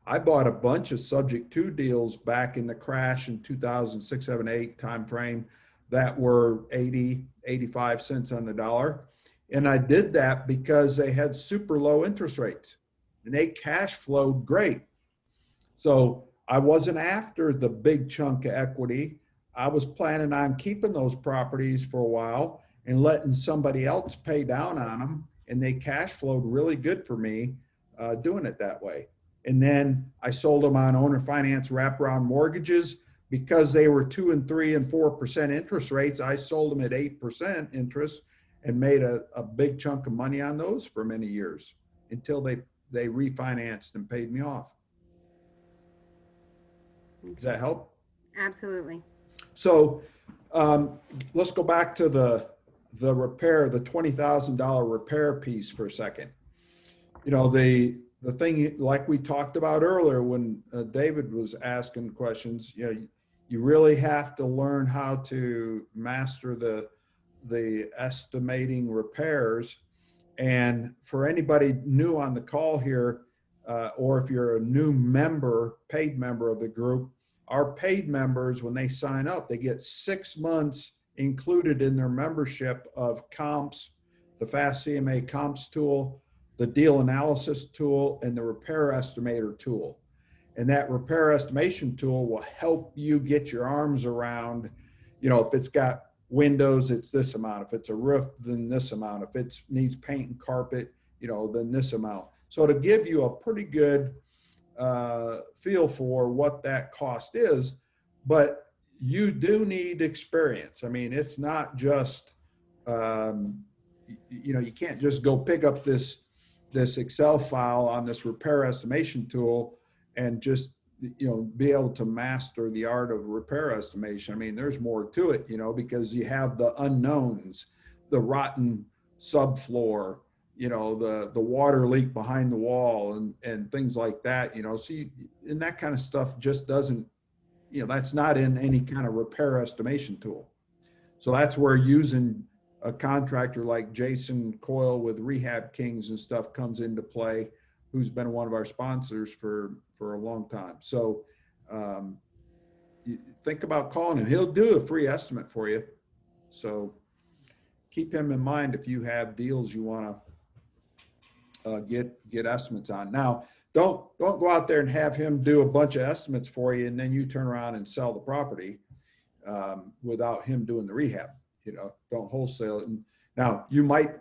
I bought a bunch of subject to deals back in the crash in 2006, 7, 8 timeframe that were 80, 85 cents on the dollar. And I did that because they had super low interest rates and they cash flowed great. So I wasn't after the big chunk of equity. I was planning on keeping those properties for a while and letting somebody else pay down on them. And they cash flowed really good for me doing it that way. And then I sold them on owner finance wraparound mortgages because they were 2 and 3 and 4% interest rates. I sold them at 8% interest and made a big chunk of money on those for many years until they refinanced and paid me off. Does that help? Absolutely. So let's go back to the repair, the $20,000 repair piece for a second. The thing, like we talked about earlier when David was asking questions, you really have to learn how to master the estimating repairs. And for anybody new on the call here, or if you're a new member, paid member of the group, our paid members, when they sign up, they get 6 months included in their membership of comps, the Fast CMA comps tool, the deal analysis tool, and the repair estimator tool. And that repair estimation tool will help you get your arms around, if it's got windows, it's this amount. If it's a roof, then this amount. If it needs paint and carpet, then this amount. So to give you a pretty good feel for what that cost is, but you do need experience. I mean, it's not just, you can't just go pick up this Excel file on this repair estimation tool and just, be able to master the art of repair estimation. I mean, there's more to it, because you have the unknowns, the rotten subfloor, the water leak behind the wall and things like that, so and that kind of stuff just doesn't, that's not in any kind of repair estimation tool. So that's where using a contractor like Jason Coyle with Rehab Kings and stuff comes into play, who's been one of our sponsors for a long time. So you think about calling him. He'll do a free estimate for you. So keep him in mind if you have deals you want to get estimates on. Now, don't go out there and have him do a bunch of estimates for you and then you turn around and sell the property without him doing the rehab. Don't wholesale it. And now you might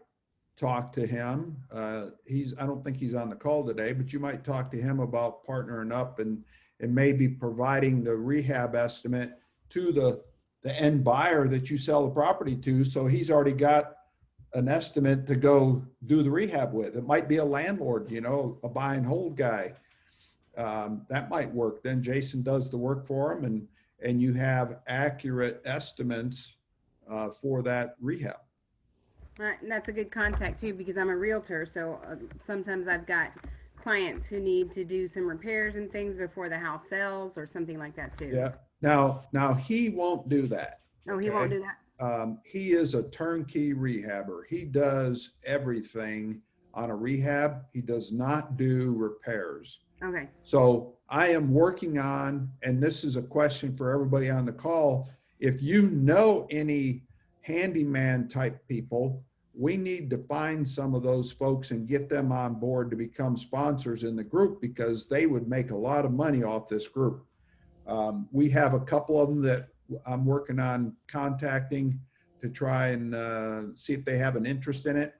talk to him. I don't think he's on the call today, but you might talk to him about partnering up and maybe providing the rehab estimate to the end buyer that you sell the property to. So he's already got an estimate to go do the rehab with. It might be a landlord, a buy and hold guy. That might work. Then Jason does the work for him and you have accurate estimates for that rehab. Right, and that's a good contact too, because I'm a realtor. So sometimes I've got clients who need to do some repairs and things before the house sells or something like that too. Yeah. Now he won't do that. Oh, he won't do that? He is a turnkey rehabber. He does everything on a rehab. He does not do repairs. Okay. So I am working on, and this is a question for everybody on the call, if you know any handyman type people, we need to find some of those folks and get them on board to become sponsors in the group, because they would make a lot of money off this group. We have a couple of them that I'm working on contacting to try and see if they have an interest in it.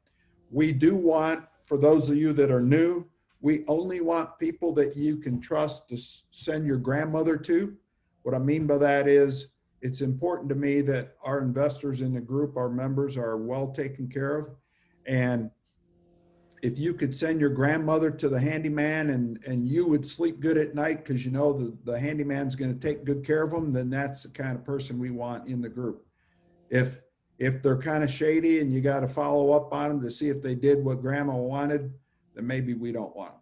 We do want, for those of you that are new, we only want people that you can trust to send your grandmother to. What I mean by that is, it's important to me that our investors in the group, our members, are well taken care of. And if you could send your grandmother to the handyman and you would sleep good at night because you know the handyman's going to take good care of them, then that's the kind of person we want in the group. If they're kind of shady and you got to follow up on them to see if they did what grandma wanted, then maybe we don't want them.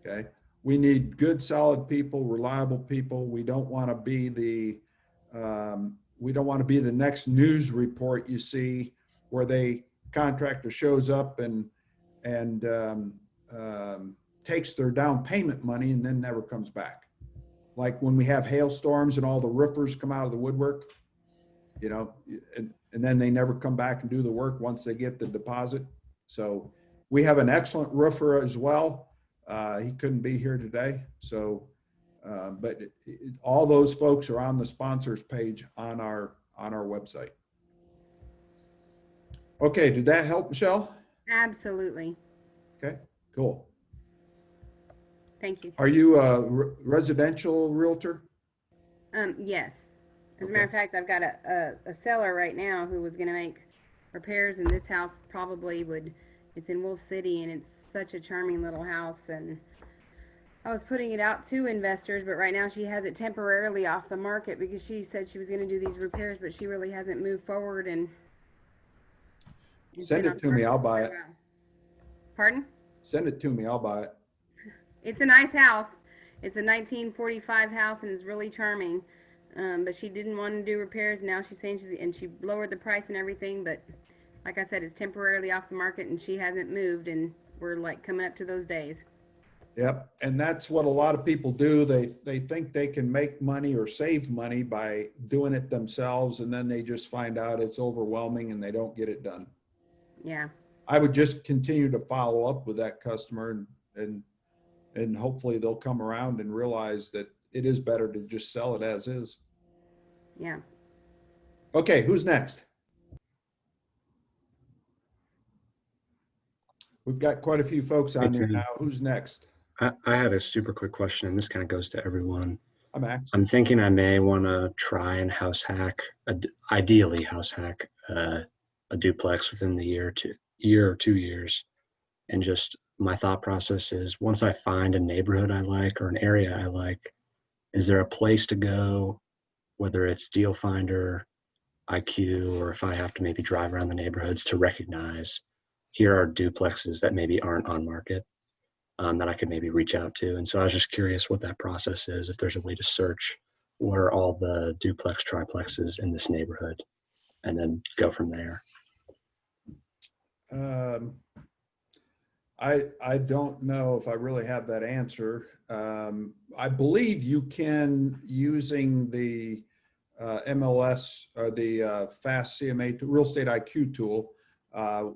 Okay. We need good, solid people, reliable people. We don't want to be the next news report you see where the contractor shows up and takes their down payment money and then never comes back. Like when we have hailstorms and all the roofers come out of the woodwork, you know, and then they never come back and do the work once they get the deposit. So we have an excellent roofer as well. He couldn't be here today. So, but all those folks are on the sponsors page on our website. Okay, did that help, Michelle? Absolutely. Okay, cool. Thank you. Are you a residential realtor? Yes. As a Okay. matter of fact, I've got a seller right now who was going to make repairs in this house. Probably would. It's in Wolf City, and it's such a charming little house. And I was putting it out to investors, but right now she has it temporarily off the market because she said she was going to do these repairs, but she really hasn't moved forward. And it's Send been it on to me, market I'll for buy a it. while. Pardon? Send it to me, I'll buy it. It's a nice house. It's a 1945 house and it's really charming. But she didn't want to do repairs. Now she's saying she lowered the price and everything. But like I said, it's temporarily off the market and she hasn't moved. And we're like coming up to those days. Yep, and that's what a lot of people do. They think they can make money or save money by doing it themselves, and then they just find out it's overwhelming and they don't get it done. Yeah. I would just continue to follow up with that customer and hopefully they'll come around and realize that it is better to just sell it as is. Yeah. Okay, who's next? We've got quite a few folks on Hey, here Tim. now. Who's next? I had a super quick question, and this kind of goes to everyone. I'm Max. I'm thinking I may want to try and ideally house hack a duplex within the year or 2 years. And just my thought process is once I find a neighborhood I like or an area I like, is there a place to go, whether it's Deal Finder, IQ, or if I have to maybe drive around the neighborhoods to recognize here are duplexes that maybe aren't on market? That I could maybe reach out to. And so I was just curious what that process is, if there's a way to search where are all the duplex triplexes in this neighborhood and then go from there. I don't know if I really have that answer. I believe you can, using the MLS or the Fast CMA Real Estate IQ tool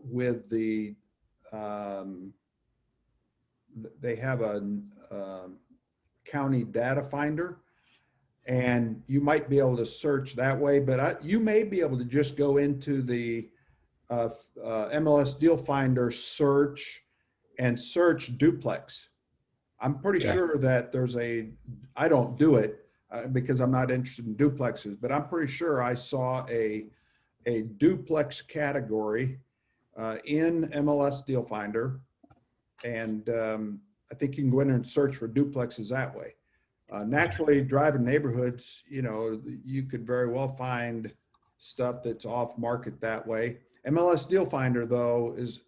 with the they have a county data finder, and you might be able to search that way, but you may be able to just go into the MLS Deal Finder search and search duplex. I'm pretty sure that there's I don't do it because I'm not interested in duplexes, but I'm pretty sure I saw a duplex category in MLS Deal Finder. And I think you can go in and search for duplexes that way. Naturally, driving neighborhoods, you know, you could very well find stuff that's off market that way. MLS Deal Finder, though, is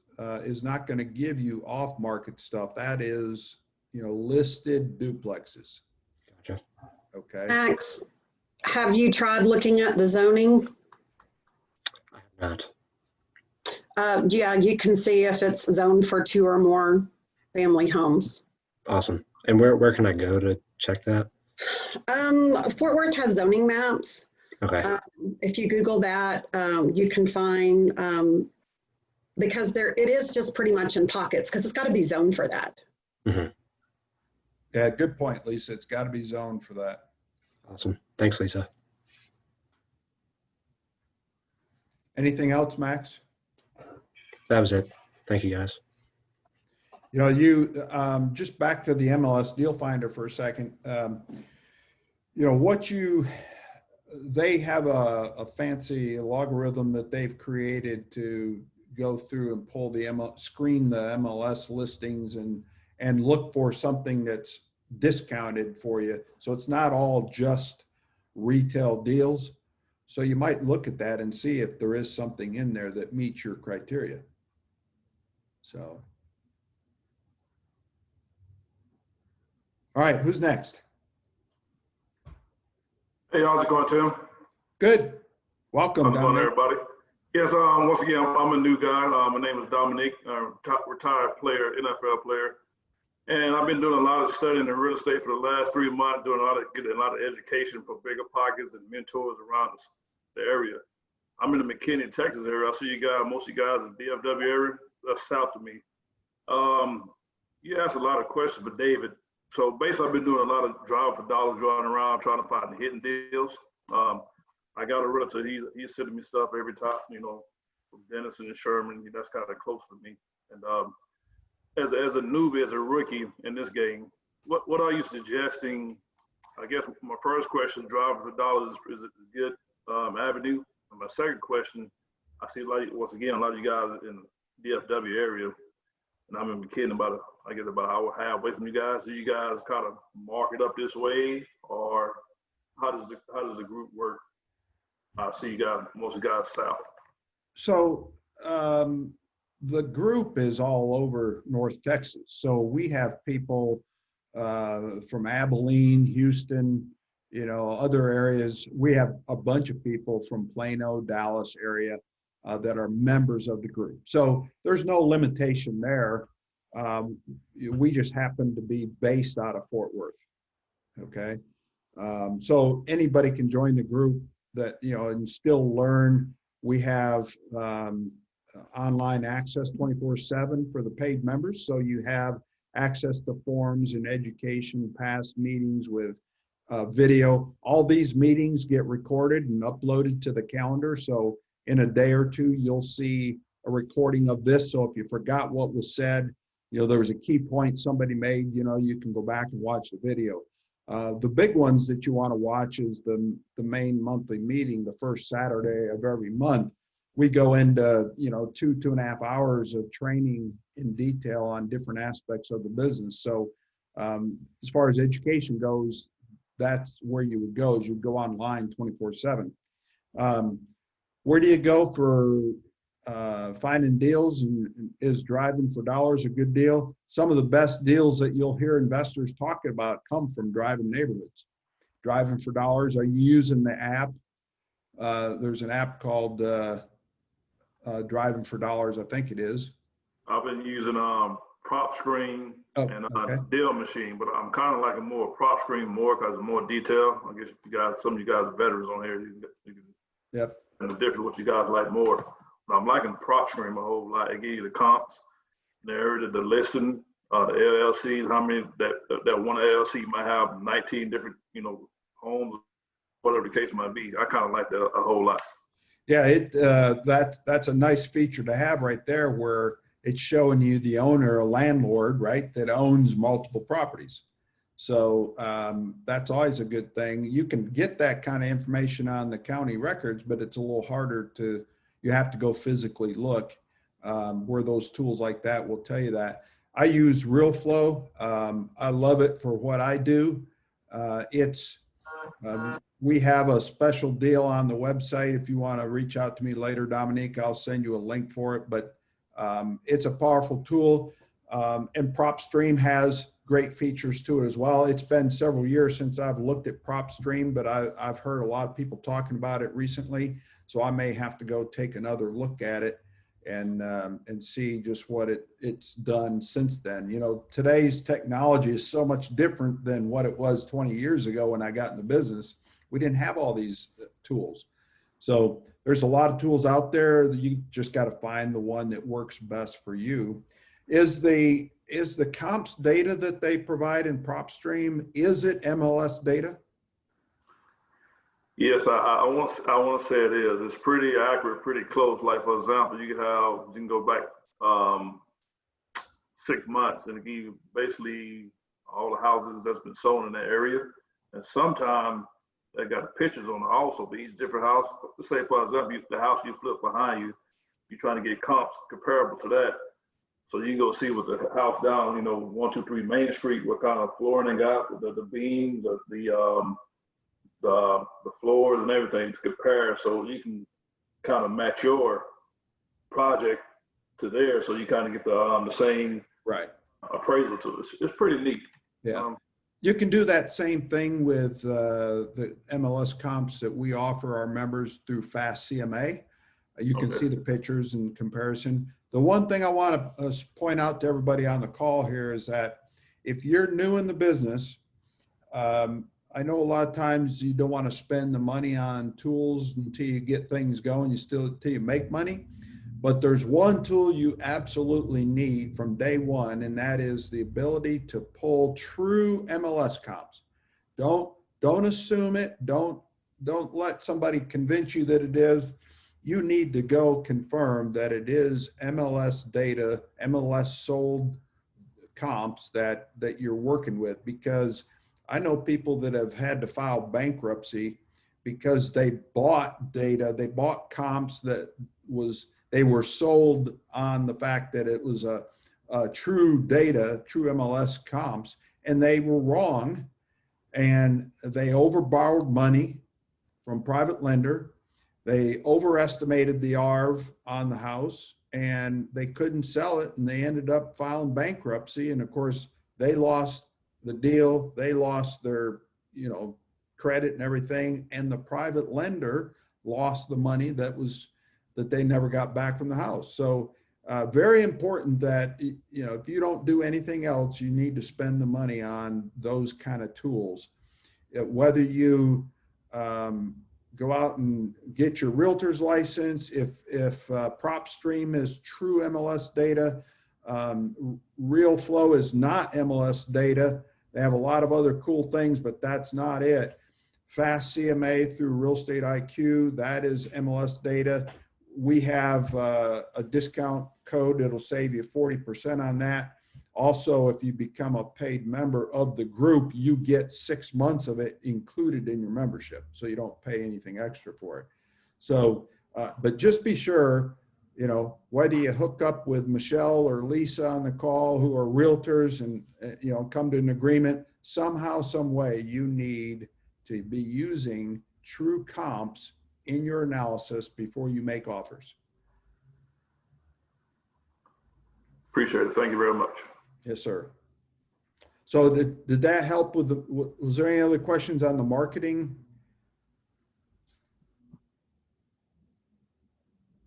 not going to give you off market stuff. That is, you know, listed duplexes. Gotcha. Okay. Max, have you tried looking at the zoning? I have not. Yeah, you can see if it's zoned for 2 or more family homes. Awesome. And where can I go to check that? Fort Worth has zoning maps. Okay. If you Google that, you can find, because it is just pretty much in pockets because it's got to be zoned for that. Mm-hmm. Yeah, good point, Lisa. It's got to be zoned for that. Awesome. Thanks, Lisa. Anything else, Max? That was it. Thank you, guys. You know, just back to the MLS Deal Finder for a second. You know, they have a fancy logarithm that they've created to go through and pull the screen the MLS listings and look for something that's discounted for you. So it's not all just retail deals. So you might look at that and see if there is something in there that meets your criteria. So. All right, who's next? Hey, how's it going, Tim? Good. Welcome, How's it going, Dominic. everybody? Yes, once again, I'm a new guy. My name is Dominic, retired player, NFL player. And I've been doing a lot of studying in real estate for the last 3 months, getting a lot of education from bigger pockets and mentors around the area. I'm in the McKinney, Texas area. I see you guys, most of you guys in the DFW area, that's south of me. You asked a lot of questions for David. So basically, I've been doing a lot of driving for dollars, driving around, trying to find the hidden deals. I got a realtor, he's sending me stuff every time, from Denison and Sherman. That's kind of close to me. And as a newbie, as a rookie in this game, what are you suggesting? I guess my first question, driving for dollars, is it a good avenue? And my second question, I see once again, a lot of you guys in the DFW area, and I'm in McKinney, I get about an hour and a half away from you guys. Do you guys kind of mark it up this way, or how does the group work? I see you guys, most of you guys south. So the group is all over North Texas. So we have people from Abilene, Houston, other areas. We have a bunch of people from Plano, Dallas area that are members of the group. So there's no limitation there. We just happen to be based out of Fort Worth. Okay. So anybody can join the group that, and still learn. We have online access 24/7 for the paid members. So you have access to forums and education, past meetings with video. All these meetings get recorded and uploaded to the calendar. So in a day or two, you'll see a recording of this. So if you forgot what was said, there was a key point somebody made, you can go back and watch the video. The big ones that you want to watch is the main monthly meeting, the first Saturday of every month. We go into, 2.5 hours of training in detail on different aspects of the business. So as far as education goes, that's where you would go, is you'd go online 24/7. Where do you go for finding deals, and is driving for dollars a good deal? Some of the best deals that you'll hear investors talking about come from driving neighborhoods. Driving for dollars. Are you using the app? There's an app called Driving for Dollars, I think it is. I've been using prop screen and okay. deal machine, but I'm kind of like a more prop screen more because of more detail. I guess some of you guys are veterans on here. You can Yep. And the difference what you guys like more. But I'm liking prop screen a whole lot. It gives you the comps, the listing, the LLCs, how many that one LLC might have 19 different, homes, whatever the case might be. I kind of like that a whole lot. Yeah, that's a nice feature to have right there, where it's showing you the owner, a landlord, right, that owns multiple properties. So that's always a good thing. You can get that kind of information on the county records, but it's a little harder you have to go physically look, where those tools like that will tell you that. I use RealFlow. I love it for what I do. We have a special deal on the website. If you want to reach out to me later, Dominique, I'll send you a link for it. But it's a powerful tool. And PropStream has great features to it as well. It's been several years since I've looked at PropStream, but I've heard a lot of people talking about it recently. So I may have to go take another look at it and see just what it's done since then. Today's technology is so much different than what it was 20 years ago when I got in the business. We didn't have all these tools. So there's a lot of tools out there. You just got to find the one that works best for you. Is the comps data that they provide in PropStream, is it MLS data? Yes, I want to say it is. It's pretty accurate, pretty close. Like, for example, you can go back 6 months and give you basically all the houses that's been sold in that area. And sometimes they got pictures on it also for each different house. Let's say, for example, the house you flip behind you, you're trying to get comps comparable to that. So you can go see what the house down, 123 Main Street, what kind of flooring they got, the beams, the floors and everything to compare. So you can kind of match your project to theirs, so you kind of get the same Right. appraisal to it. It's pretty neat. Yeah. You can do that same thing with the MLS comps that we offer our members through Fast CMA. You can Okay. see the pictures in comparison. The one thing I want to point out to everybody on the call here is that if you're new in the business, I know a lot of times you don't want to spend the money on tools until you get things going, until you make money. But there's one tool you absolutely need from day one, and that is the ability to pull true MLS comps. Don't assume it. Don't let somebody convince you that it is. You need to go confirm that it is MLS data, MLS sold comps that you're working with, because I know people that have had to file bankruptcy because they bought data, they bought comps that they were sold on the fact that it was a true data, true MLS comps, and they were wrong, and they overborrowed money from private lender. They overestimated the ARV on the house, and they couldn't sell it, and they ended up filing bankruptcy. And of course, they lost the deal. They lost their, credit and everything, and the private lender lost the money that they never got back from the house. So very important that, if you don't do anything else, you need to spend the money on those kind of tools. Whether you go out and get your realtor's license, if PropStream is true MLS data, RealFlow is not MLS data. They have a lot of other cool things, but that's not it. Fast CMA through Real Estate IQ, that is MLS data. We have a discount code that'll save you 40% on that. Also, if you become a paid member of the group, you get 6 months of it included in your membership, so you don't pay anything extra for it. So, but just be sure, whether you hook up with Michelle or Lisa on the call, who are realtors, and come to an agreement, somehow, some way, you need to be using true comps in your analysis before you make offers. Appreciate it. Thank you very much. Yes, sir. So did that help with was there any other questions on the marketing?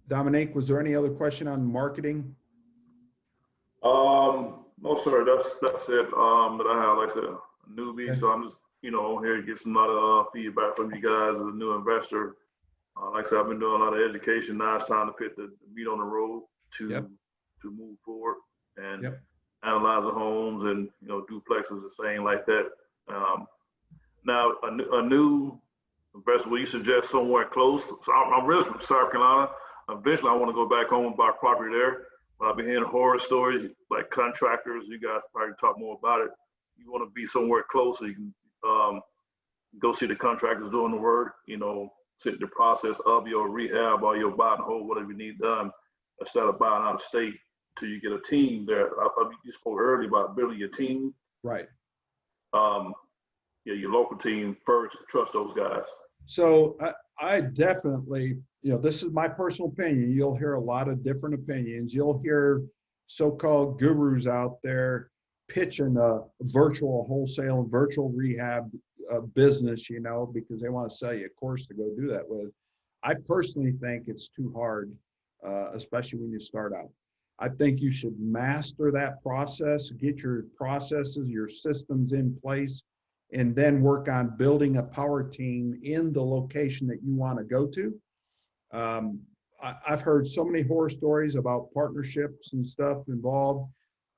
Dominique, was there any other question on marketing? No, sir. That's it. That I have, like I said, a newbie. Okay. So I'm just, on here to get some lot of feedback from you guys as a new investor. Like I said, I've been doing a lot of education. Now it's time to put the meat on the road to move forward and analyze the homes and, duplexes and things like that. Now a new investor, will you suggest somewhere close? So I'm really from South Carolina. Eventually, I want to go back home and buy property there. But I've been hearing horror stories, like contractors. You guys probably talk more about it. You want to be somewhere close so you can go see the contractors doing the work, sit the process of your rehab or your buy and hold, whatever you need done, instead of buying out of state till you get a team there. You spoke earlier about building your team. Right. Your local team first, trust those guys. So I definitely, this is my personal opinion. You'll hear a lot of different opinions. You'll hear so-called gurus out there pitching a virtual wholesale, virtual rehab business, because they want to sell you a course to go do that with. I personally think it's too hard, especially when you start out. I think you should master that process, get your processes, your systems in place, and then work on building a power team in the location that you want to go to. I've heard so many horror stories about partnerships and stuff involved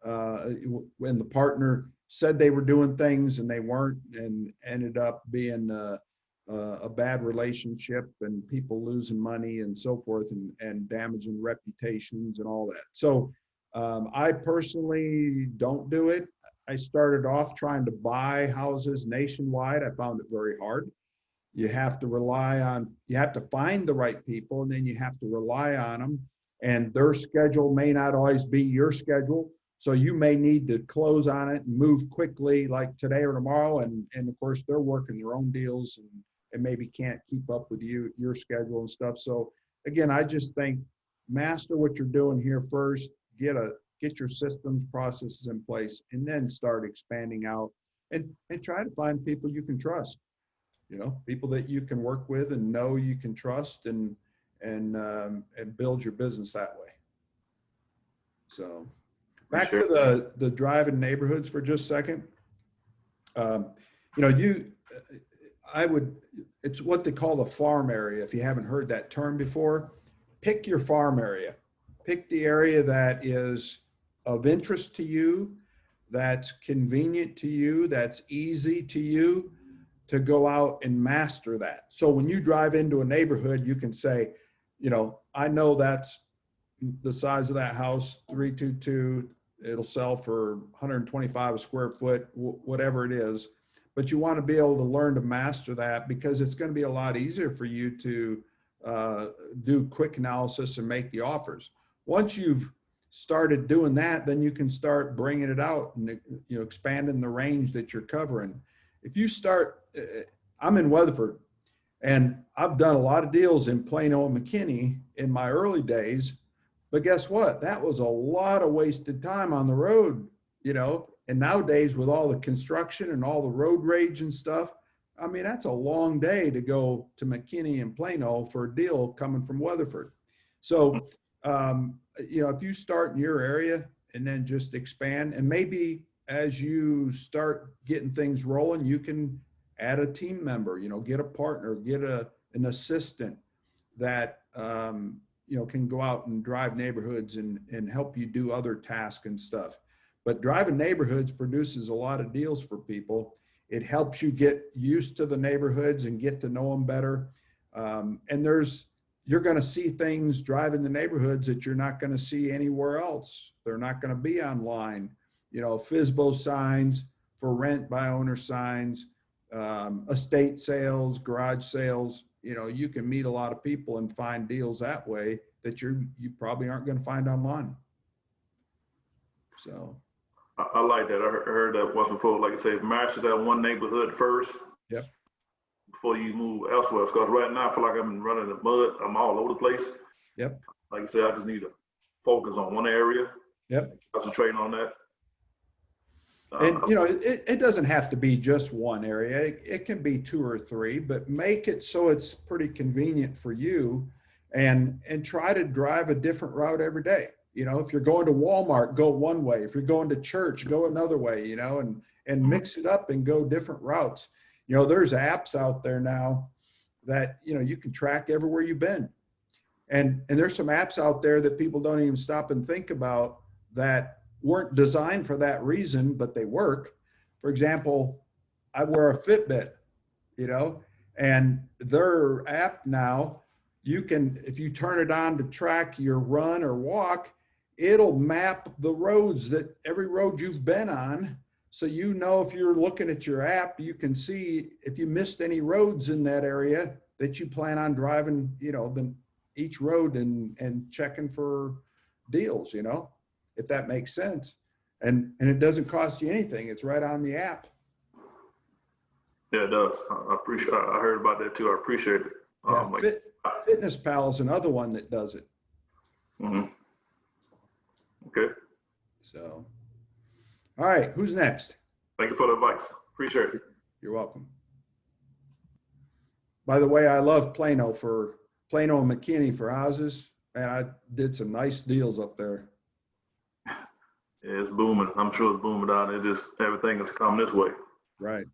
when the partner said they were doing things and they weren't, and ended up being a bad relationship and people losing money and so forth, and damaging reputations and all that. So I personally don't do it. I started off trying to buy houses nationwide. I found it very hard. You have to find the right people, and then you have to rely on them. and their schedule may not always be your schedule. So you may need to close on it and move quickly like today or tomorrow. And of course they're working their own deals and maybe can't keep up with your schedule and stuff. So again, I just think master what you're doing here first, get your systems, processes in place, and then start expanding out and try to find people you can trust, people that you can work with and know you can trust and build your business that way. So back to the driving neighborhoods for just a second. It's what they call the farm area. If you haven't heard that term before, pick your farm area. Pick the area that is of interest to you, that's convenient to you, that's easy to you to go out and master that. So when you drive into a neighborhood, you can say, I know that's the size of that house, 322, it'll sell for 125 a square foot, whatever it is. But you want to be able to learn to master that, because it's going to be a lot easier for you to do quick analysis and make the offers. Once you've started doing that, then you can start bringing it out and expanding the range that you're covering. If you start, I'm in Weatherford, and I've done a lot of deals in Plano and McKinney in my early days, but guess what? That was a lot of wasted time on the road, and nowadays with all the construction and all the road rage and stuff, I mean, that's a long day to go to McKinney and Plano for a deal coming from Weatherford. So, if you start in your area and then just expand, and maybe as you start getting things rolling, you can add a team member, get a partner, get an assistant that, can go out and drive neighborhoods and help you do other tasks and stuff. But driving neighborhoods produces a lot of deals for people. It helps you get used to the neighborhoods and get to know them better. And you're going to see things driving the neighborhoods that you're not going to see anywhere else. They're not going to be online. FSBO signs, for rent by owner signs, estate sales, garage sales. You can meet a lot of people and find deals that way that you probably aren't going to find online. So I like that. I heard that once before. Like I say, master that one neighborhood first. Yep. Before you move elsewhere. Because right now I feel like I'm running the mud. I'm all over the place. Yep. Like I said, I just need to focus on one area. Yep. Concentrating on that. And it doesn't have to be just one area. It can be 2 or 3, but make it so it's pretty convenient for you, and try to drive a different route every day. If you're going to Walmart, go one way. If you're going to church, go another way, and mix it up and go different routes. There's apps out there now that, you can track everywhere you've been. And there's some apps out there that people don't even stop and think about that weren't designed for that reason, but they work. For example, I wear a Fitbit, and their app now, you can, if you turn it on to track your run or walk, it'll map the roads, that every road you've been on. So, if you're looking at your app, you can see if you missed any roads in that area that you plan on driving, each road and checking for deals, if that makes sense. And it doesn't cost you anything. It's right on the app. Yeah, it does. I heard about that too. I appreciate it. Yeah, Fitness Pal is another one that does it. Mm-hmm. Okay. So, all right, who's next? Thank you for the advice. Appreciate it. You're welcome. By the way, I love Plano and McKinney for houses. Man, I did some nice deals up there. Yeah, it's booming. I'm sure it's booming down there. Just everything is coming this way. Right.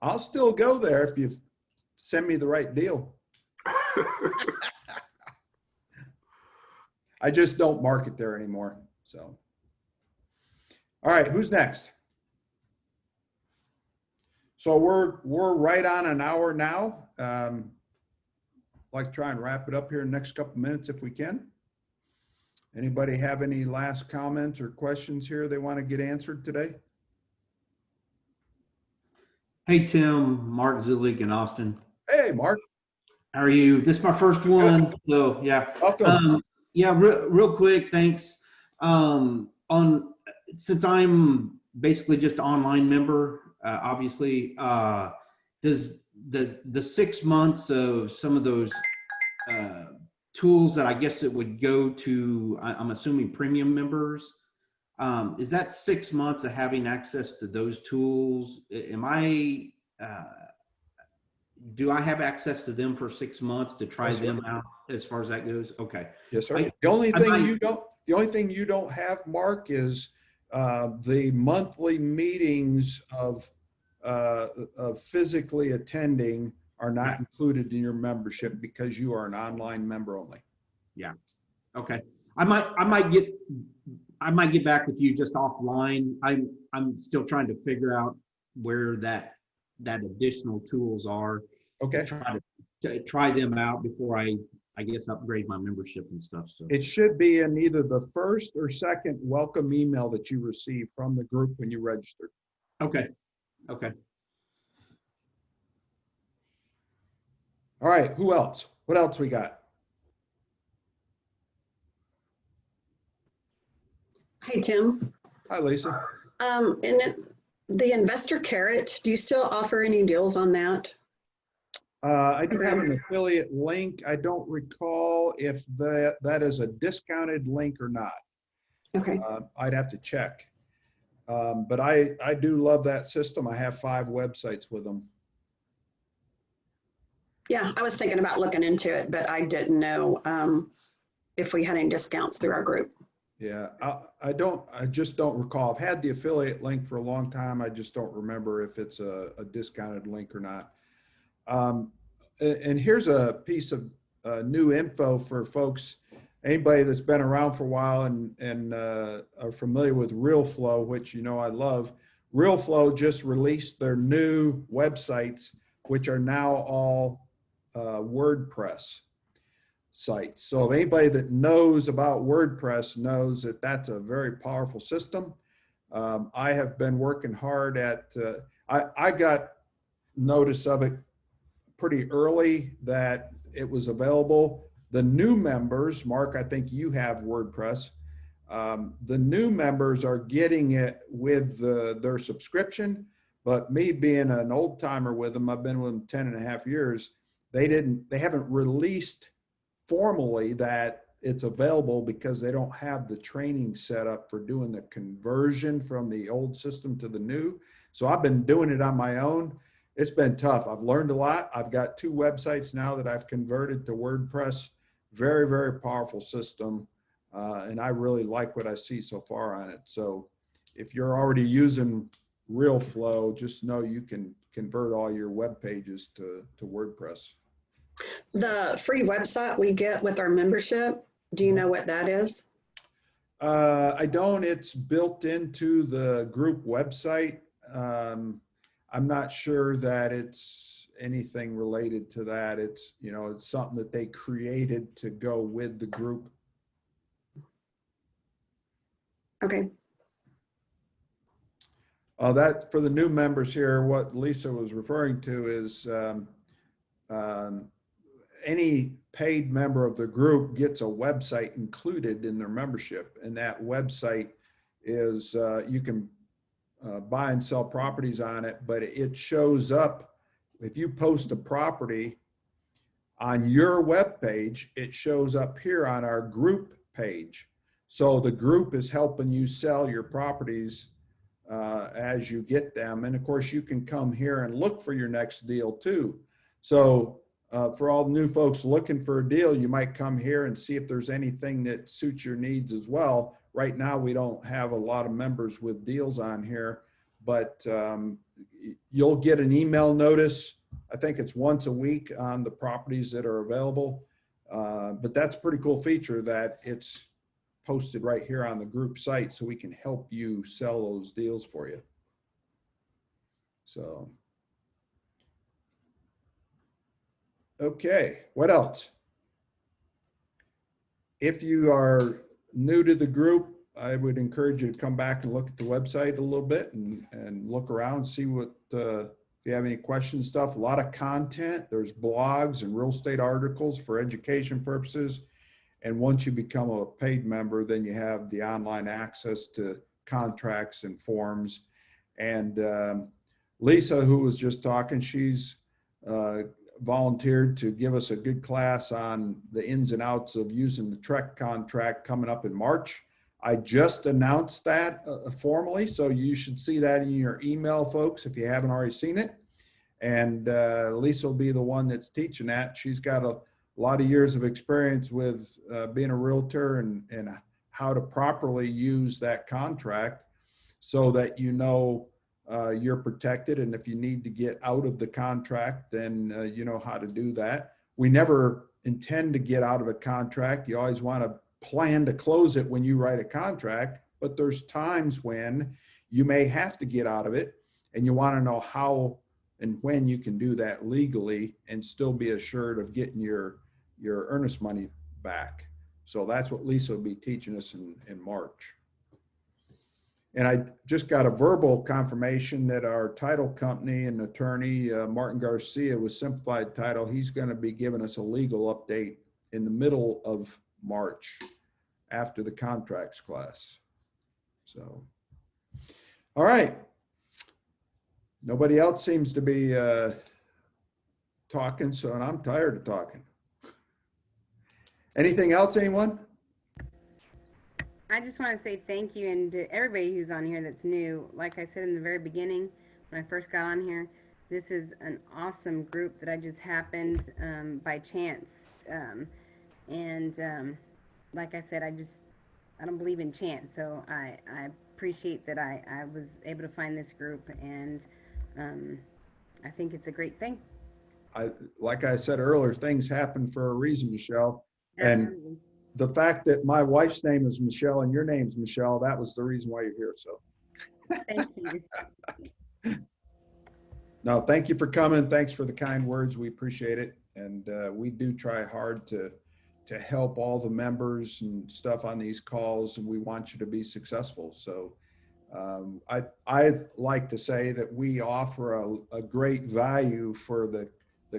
I'll still go there if you send me the right deal. I just don't market there anymore. So, all right, who's next? So we're right on an hour now. Like to try and wrap it up here in the next couple minutes if we can. Anybody have any last comments or questions here they want to get answered today? Hey, Tim, Mark Zulik in Austin. Hey, Mark. How are you? This is my first one. So yeah. Welcome. Yeah, real quick, thanks. Since I'm basically just an online member, obviously, does the 6 months of some of those tools that I guess it would go to, I'm assuming premium members, is that 6 months of having access to those tools? Do I have access to them for 6 months to try Yes, sir. them out as far as that goes? Okay. Yes, sir. I- The only I thing might- you don't have, Mark, is the monthly meetings of physically attending are not included in your membership because you are an online member only. Okay. I might get back with you just offline. I'm still trying to figure out where that additional tools are. Okay. To try them out before I guess upgrade my membership and stuff. So It should be in either the first or second welcome email that you receive from the group when you registered. okay. All right. Who else? What else we got? Hey, Tim. Hi, Lisa. The Investor Carrot, do you still offer any deals on that? I do have an affiliate link. I don't recall if that is a discounted link or not. Okay. I'd have to check. But I do love that system. I have 5 websites with them. Yeah, I was thinking about looking into it, but I didn't know if we had any discounts through our group. Yeah, I just don't recall. I've had the affiliate link for a long time. I just don't remember if it's a discounted link or not. And here's a piece of new info for folks, anybody that's been around for a while and are familiar with RealFlow, which you know I love. RealFlow just released their new websites, which are now all WordPress sites. So if anybody that knows about WordPress knows that that's a very powerful system. I have been working hard at, I got notice of it pretty early that it was available. The new members, Mark, I think you have WordPress. The new members are getting it with their subscription, but me being an old timer with them, I've been with them 10.5 years. They haven't released formally that it's available because they don't have the training set up for doing the conversion from the old system to the new. So I've been doing it on my own. It's been tough. I've learned a lot. I've got 2 websites now that I've converted to WordPress. Very, very powerful system. And I really like what I see so far on it. So if you're already using RealFlow, just know you can convert all your web pages to WordPress. The free website we get with our membership, do you know what that is? I don't. It's built into the group website. I'm not sure that it's anything related to that. It's, you know, it's something that they created to go with the group. Okay. That for the new members here, what Lisa was referring to is any paid member of the group gets a website included in their membership. And that website is, you can buy and sell properties on it, but it shows up, if you post a property on your web page, it shows up here on our group page. So the group is helping you sell your properties as you get them. And of course you can come here and look for your next deal too. So for all the new folks looking for a deal, you might come here and see if there's anything that suits your needs as well. Right now, we don't have a lot of members with deals on here, but you'll get an email notice. I think it's once a week on the properties that are available. But that's a pretty cool feature that it's posted right here on the group site so we can help you sell those deals for you. So. Okay, what else? If you are new to the group, I would encourage you to come back and look at the website a little bit and look around, see what, if you have any questions, stuff, a lot of content. There's blogs and real estate articles for education purposes. And once you become a paid member, then you have the online access to contracts and forms. And Lisa, who was just talking, she's volunteered to give us a good class on the ins and outs of using the Trek contract coming up in March. I just announced that formally, so you should see that in your email, folks, if you haven't already seen it. And Lisa will be the one that's teaching that. She's got a lot of years of experience with being a realtor and how to properly use that contract so that you know you're protected. And if you need to get out of the contract, then you know how to do that. We never intend to get out of a contract. You always want to plan to close it when you write a contract, but there's times when you may have to get out of it, and you want to know how and when you can do that legally and still be assured of getting your earnest money back. So that's what Lisa will be teaching us in March. And I just got a verbal confirmation that our title company and attorney, Martin Garcia with Simplified Title, he's going to be giving us a legal update in the middle of March after the contracts class. So, all right. Nobody else seems to be talking, so and I'm tired of talking. Anything else, anyone? I just want to say thank you, and to everybody who's on here that's new. Like I said in the very beginning, when I first got on here, this is an awesome group that I just happened by chance. Like I said, I don't believe in chance, so I appreciate that I was able to find this group, and I think it's a great thing. Like I said earlier, things happen for a reason, Michelle. Absolutely. And the fact that my wife's name is Michelle and your name's Michelle, that was the reason why you're here. So Thank you. no, thank you for coming. Thanks for the kind words. We appreciate it. And we do try hard to help all the members and stuff on these calls, and we want you to be successful. So I like to say that we offer a great value for the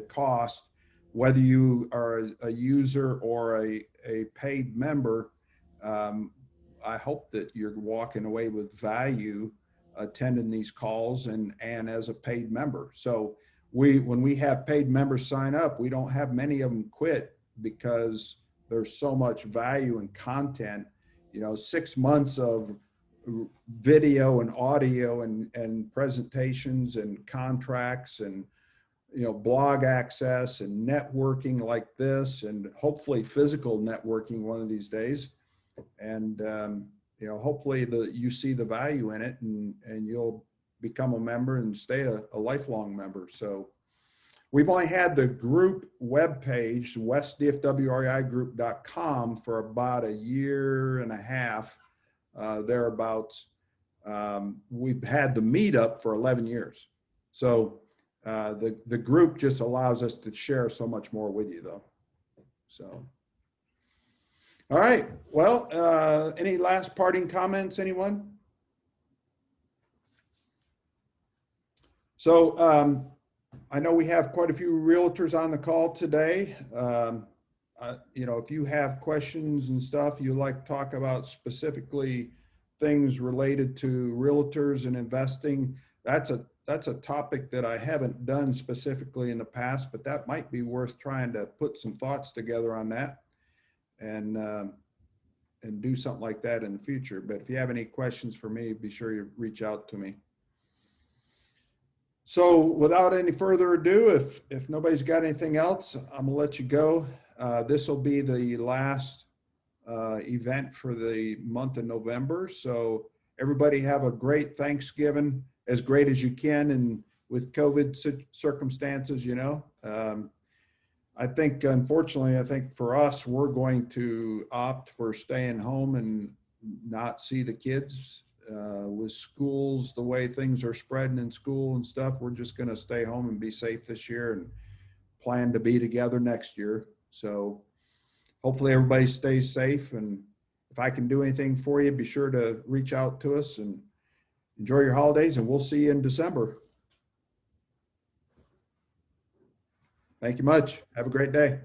cost, whether you are a user or a paid member. I hope that you're walking away with value attending these calls and as a paid member. So when we have paid members sign up, we don't have many of them quit because there's so much value and content. 6 months of video and audio and presentations and contracts and blog access and networking like this, and hopefully physical networking one of these days. And hopefully you see the value in it, and you'll become a member and stay a lifelong member. So we've only had the group webpage, westdfwreigroup.com, for about a year and a half, thereabouts. We've had the meetup for 11 years. So the group just allows us to share so much more with you, though. So, all right. Well, any last parting comments, anyone? So I know we have quite a few realtors on the call today. If you have questions and stuff you like to talk about, specifically things related to realtors and investing, that's a topic that I haven't done specifically in the past, but that might be worth trying to put some thoughts together on that and do something like that in the future. But if you have any questions for me, be sure you reach out to me. So without any further ado, if nobody's got anything else, I'm gonna let you go. This will be the last event for the month of November. So everybody have a great Thanksgiving, as great as you can, and with COVID circumstances, I think, unfortunately, for us, we're going to opt for staying home and not see the kids. With schools, the way things are spreading in school and stuff, we're just going to stay home and be safe this year and plan to be together next year. So hopefully everybody stays safe. And if I can do anything for you, be sure to reach out to us, and enjoy your holidays, and we'll see you in December. Thank you much. Have a great day.